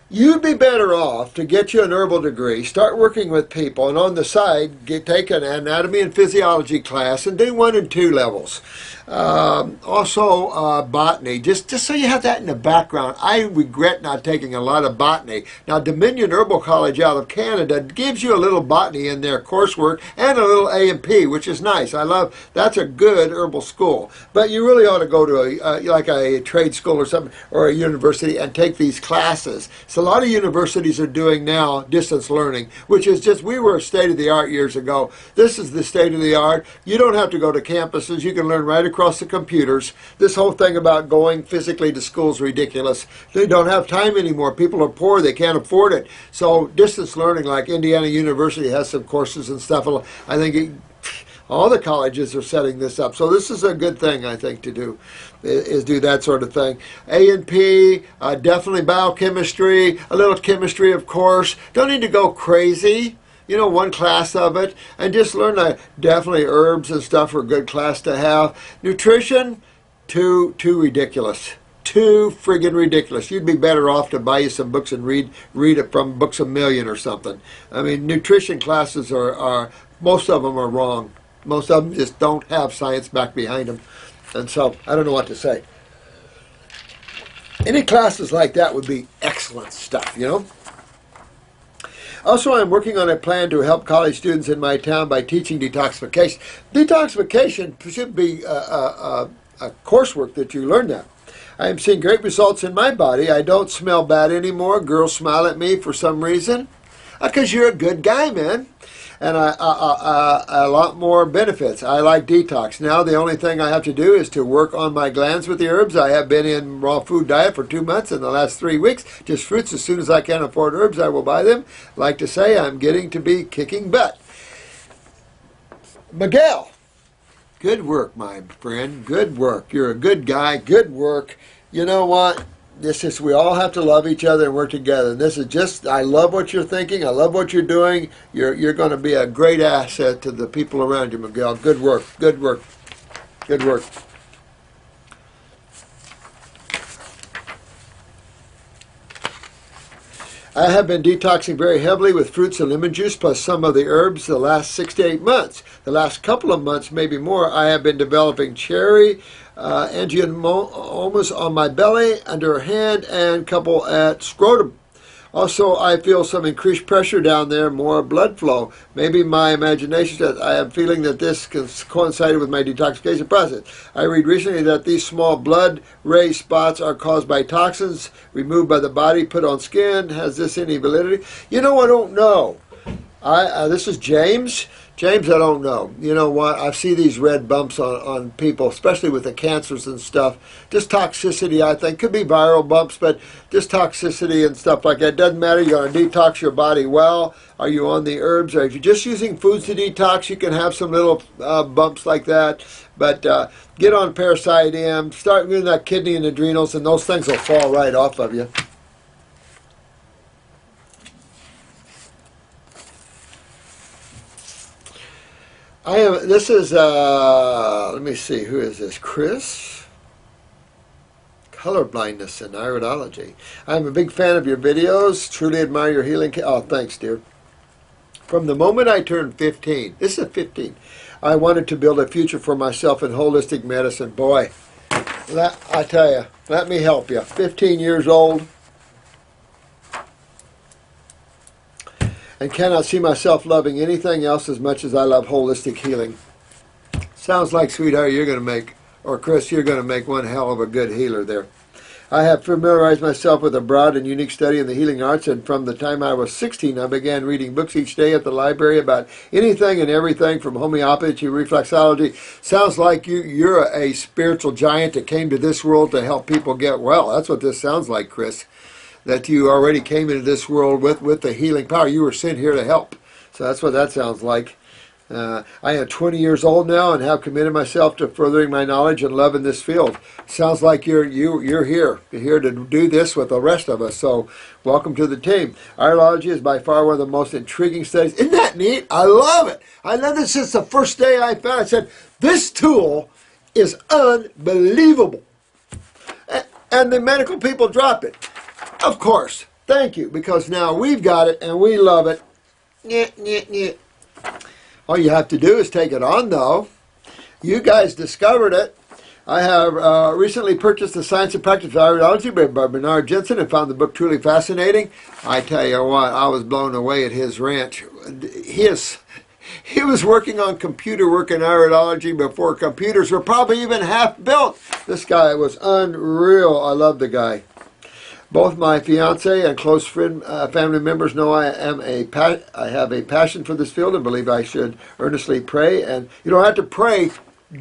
You'd be better off to get you an herbal degree, start working with people, and on the side, take an anatomy and physiology class and do 1 and 2 levels. Also, botany, just so you have that in the background. I regret not taking a lot of botany. Now, Dominion Herbal College out of Canada gives you a little botany in their coursework and a little A&P, which is nice. That's a good herbal school. But you really ought to go to like a trade school or something, or a university, and take these classes. So a lot of universities are doing now distance learning, which is just, we were state of the art years ago. This is the state of the art. You don't have to go to campuses. You can learn right across the computers. This whole thing about going physically to school is ridiculous. They don't have time anymore. People are poor. They can't afford it. So distance learning, like Indiana University has some courses and stuff. I think all the colleges are setting this up. So this is a good thing, I think, to do, is do that sort of thing. A&P, definitely biochemistry, a little chemistry, of course. Don't need to go crazy. You know, 1 class of it, and just learn definitely herbs and stuff are a good class to have. Nutrition, too ridiculous. Too friggin' ridiculous. You'd be better off to buy you some books and read it from Books A Million or something. I mean, nutrition classes are most of them are wrong. Most of them just don't have science back behind them. And so, I don't know what to say. Any classes like that would be excellent stuff, you know? Also, I'm working on a plan to help college students in my town by teaching detoxification. Detoxification should be a coursework that you learn that. I am seeing great results in my body. I don't smell bad anymore. Girls smile at me for some reason. Because you're a good guy, man. And a lot more benefits. I like detox. Now the only thing I have to do is to work on my glands with the herbs. I have been in raw food diet for 2 months in the last 3 weeks. Just fruits. As soon as I can afford herbs, I will buy them. Like to say, I'm getting to be kicking butt. Miguel, good work, my friend. Good work. You're a good guy. Good work. You know what? We all have to love each other and work together. And this is just, I love what you're thinking. I love what you're doing. You're going to be a great asset to the people around you, Miguel. Good work. Good work. Good work. I have been detoxing very heavily with fruits and lemon juice plus some of the herbs the last 6 to 8 months. The last couple of months, maybe more, I have been developing cherry angiomas on my belly, under a hand, and couple at scrotum. Also, I feel some increased pressure down there, more blood flow. Maybe my imagination says I am feeling that this coincided with my detoxification process. I read recently that these small blood ray spots are caused by toxins removed by the body, put on skin. Has this any validity? You know, I don't know. This is James. James, I don't know. You know what? I see these red bumps on people, especially with the cancers and stuff. Just toxicity, I think. Could be viral bumps, but just toxicity and stuff like that. Doesn't matter. You're going to detox your body well. Are you on the herbs? Or if you're just using foods to detox, you can have some little bumps like that. But get on Parasite M. Start with that kidney and adrenals, and those things will fall right off of you. This is, let me see, who is this? Chris? Color blindness and iridology. I'm a big fan of your videos. Truly admire your healing. Oh, thanks, dear. From the moment I turned 15, this is 15, I wanted to build a future for myself in holistic medicine. Boy, I tell you, let me help you. 15 years old. And cannot see myself loving anything else as much as I love holistic healing. Sounds like, sweetheart, you're going to make, or Chris, you're going to make one hell of a good healer there. I have familiarized myself with a broad and unique study in the healing arts, and from the time I was 16, I began reading books each day at the library about anything and everything from homeopathy to reflexology. Sounds like you're a spiritual giant that came to this world to help people get well. That's what this sounds like, Chris, that you already came into this world with the healing power. You were sent here to help. So that's what that sounds like. I am 20 years old now and have committed myself to furthering my knowledge and love in this field. Sounds like you're here. You're here to do this with the rest of us. So welcome to the team. Iridology is by far one of the most intriguing studies. Isn't that neat? I love it. I love it since the first day I found it. I said, this tool is unbelievable. And the medical people drop it. Of course. Thank you. Because now we've got it and we love it. All you have to do is take it on, though. You guys discovered it. I have recently purchased The Science and Practice of Iridology by Bernard Jensen and found the book truly fascinating. I tell you what, I was blown away at his ranch. He was working on computer work in iridology before computers were probably even half built. This guy was unreal. I love the guy. Both my fiance and close friend, family members know I have a passion for this field and believe I should earnestly pray. And you don't have to pray,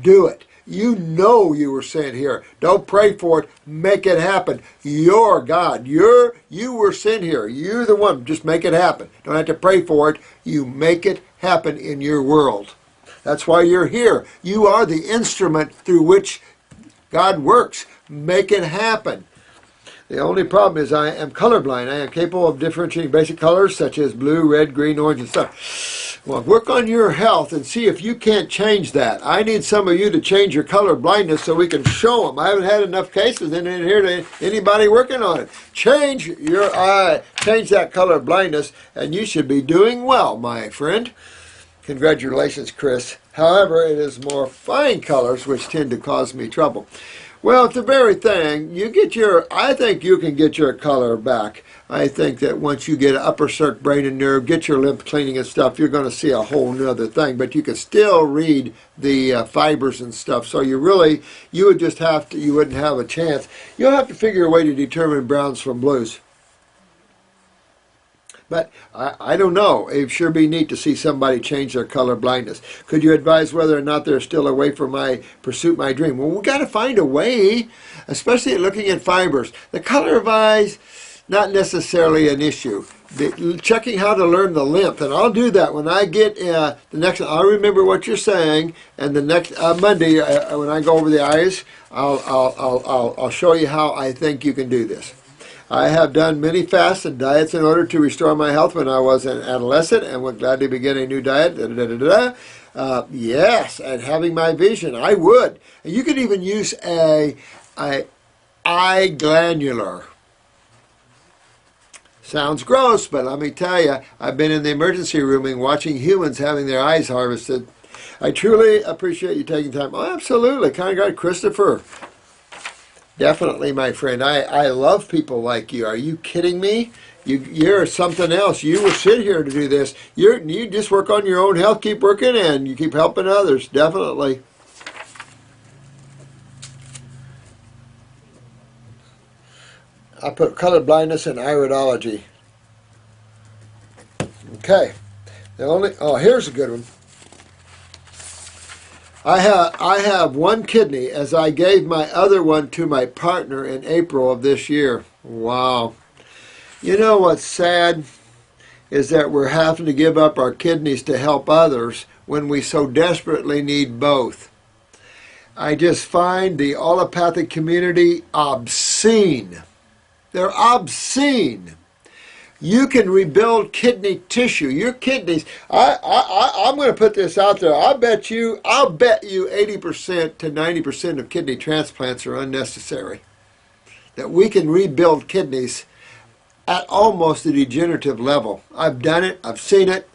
do it. You know you were sent here. Don't pray for it. Make it happen. You're God. You were sent here. You're the one. Just make it happen. Don't have to pray for it. You make it happen in your world. That's why you're here. You are the instrument through which God works. Make it happen. The only problem is I am colorblind. I am capable of differentiating basic colors such as blue, red, green, orange, and stuff. Well, work on your health and see if you can't change that. I need some of you to change your color blindness so we can show them. I haven't had enough cases in here to anybody working on it. Change your eye. Change that color blindness, and you should be doing well, my friend. Congratulations, Chris. However, it is more fine colors which tend to cause me trouble. Well, it's the very thing. I think you can get your color back. I think that once you get upper circuit brain and nerve, get your lymph cleaning and stuff, you're going to see a whole nother thing. But you can still read the fibers and stuff. So you would just have to, you wouldn't have a chance. You'll have to figure a way to determine browns from blues. But I don't know. It'd sure be neat to see somebody change their color blindness. Could you advise whether or not they're still away from my pursuit, my dream? Well, we got to find a way, especially looking at fibers. The color of eyes, not necessarily an issue. Checking how to learn the lymph, and I'll do that when I get the next. I'll remember what you're saying, and the next Monday when I go over the eyes, I'll show you how I think you can do this. I have done many fasts and diets in order to restore my health when I was an adolescent and would gladly begin a new diet. Yes, and having my vision, I would. And you could even use a eye glandular. Sounds gross, but let me tell you, I've been in the emergency room and watching humans having their eyes harvested. I truly appreciate you taking time. Oh, absolutely. Kind God, Christopher. Definitely, my friend. I love people like you. Are you kidding me? You're something else. You were sent here to do this. You just work on your own health, keep working, and you keep helping others. Definitely. I put color blindness and iridology. Okay. Here's a good one. I have one kidney as I gave my other one to my partner in April of this year. Wow. You know what's sad is that we're having to give up our kidneys to help others when we so desperately need both. I just find the allopathic community obscene. They're obscene. You can rebuild kidney tissue. Your kidneys. I'm going to put this out there. I'll bet you 80% to 90% of kidney transplants are unnecessary. That we can rebuild kidneys at almost a degenerative level. I've done it. I've seen it.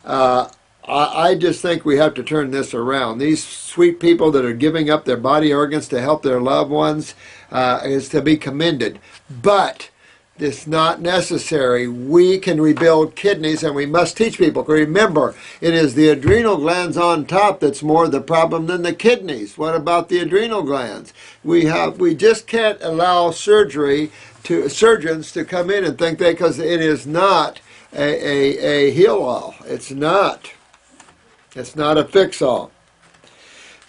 I just think we have to turn this around. These sweet people that are giving up their body organs to help their loved ones is to be commended. But It's not necessary. We can rebuild kidneys, and we must teach people. Remember, it is the adrenal glands on top that's more the problem than the kidneys. What about the adrenal glands? We just can't allow surgeons to come in and think because it is not a heal-all. It's not. It's not a fix-all.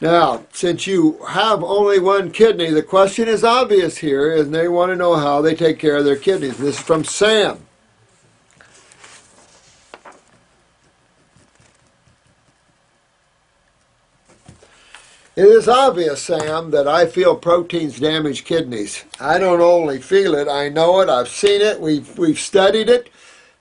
Now, since you have only one kidney, the question is obvious here, and they want to know how they take care of their kidneys. This is from Sam. It is obvious, Sam, that I feel proteins damage kidneys. I don't only feel it, I know it, I've seen it, we've studied it.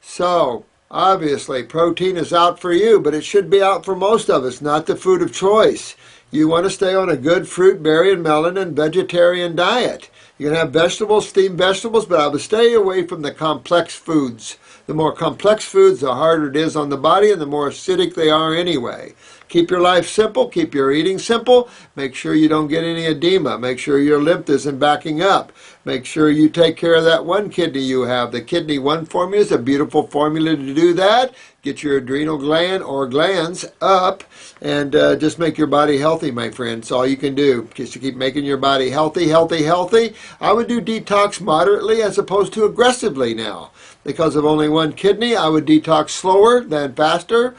So, obviously, protein is out for you, but it should be out for most of us, not the food of choice. You want to stay on a good fruit, berry, and melon and vegetarian diet. You can have vegetables, steamed vegetables, but I would stay away from the complex foods. The more complex foods, the harder it is on the body and the more acidic they are anyway. Keep your life simple. Keep your eating simple. Make sure you don't get any edema. Make sure your lymph isn't backing up. Make sure you take care of that one kidney you have. The Kidney One formula is a beautiful formula to do that. Get your adrenal gland or glands up and just make your body healthy, my friend. That's all you can do. Just to keep making your body healthy, healthy, healthy. I would do detox moderately as opposed to aggressively now. Because of only one kidney, I would detox slower than faster.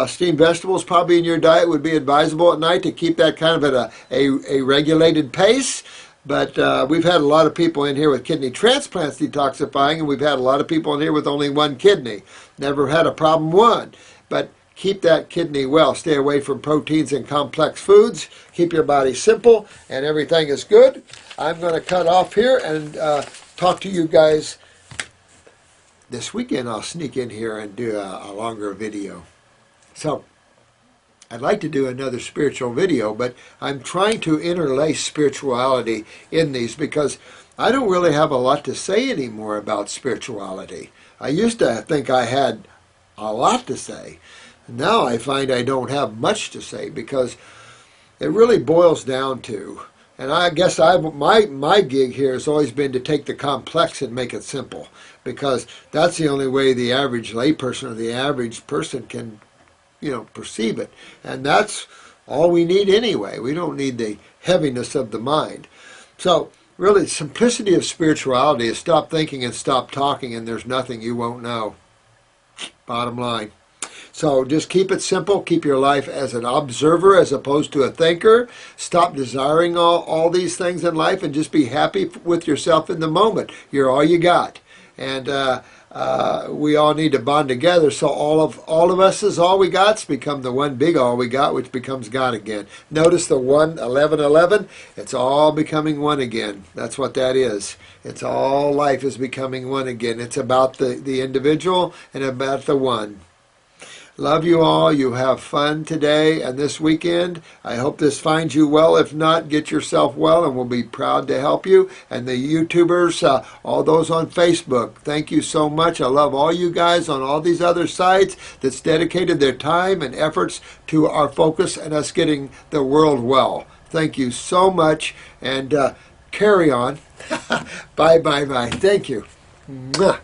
Steamed vegetables probably in your diet would be advisable at night to keep that kind of at a regulated pace. But we've had a lot of people in here with kidney transplants detoxifying, and we've had a lot of people in here with only one kidney. Never had a problem one. But keep that kidney well. Stay away from proteins and complex foods. Keep your body simple, and everything is good. I'm going to cut off here and talk to you guys. This weekend I'll sneak in here and do a longer video. So, I'd like to do another spiritual video, but I'm trying to interlace spirituality in these because I don't really have a lot to say anymore about spirituality. I used to think I had a lot to say. Now I find I don't have much to say because it really boils down to, and I guess my gig here has always been to take the complex and make it simple, because that's the only way the average layperson or the average person can, perceive it. And that's all we need anyway. We don't need the heaviness of the mind. So really, simplicity of spirituality is stop thinking and stop talking, and there's nothing you won't know. Bottom line. So just keep it simple. Keep your life as an observer as opposed to a thinker. Stop desiring all these things in life and just be happy with yourself in the moment. You're all you got. And we all need to bond together, so all of us is all we got's become the one big all we got, which becomes God again. Notice the 1-11-11, it's all becoming one again. That's what that is. It's all life is becoming one again. It's about the individual and about the one. Love you all. You have fun today and this weekend. I hope this finds you well. If not, get yourself well, and we'll be proud to help you. And the YouTubers, all those on Facebook, thank you so much. I love all you guys on all these other sites that's dedicated their time and efforts to our focus and us getting the world well. Thank you so much, and carry on. Bye, bye, bye. Thank you. Mwah.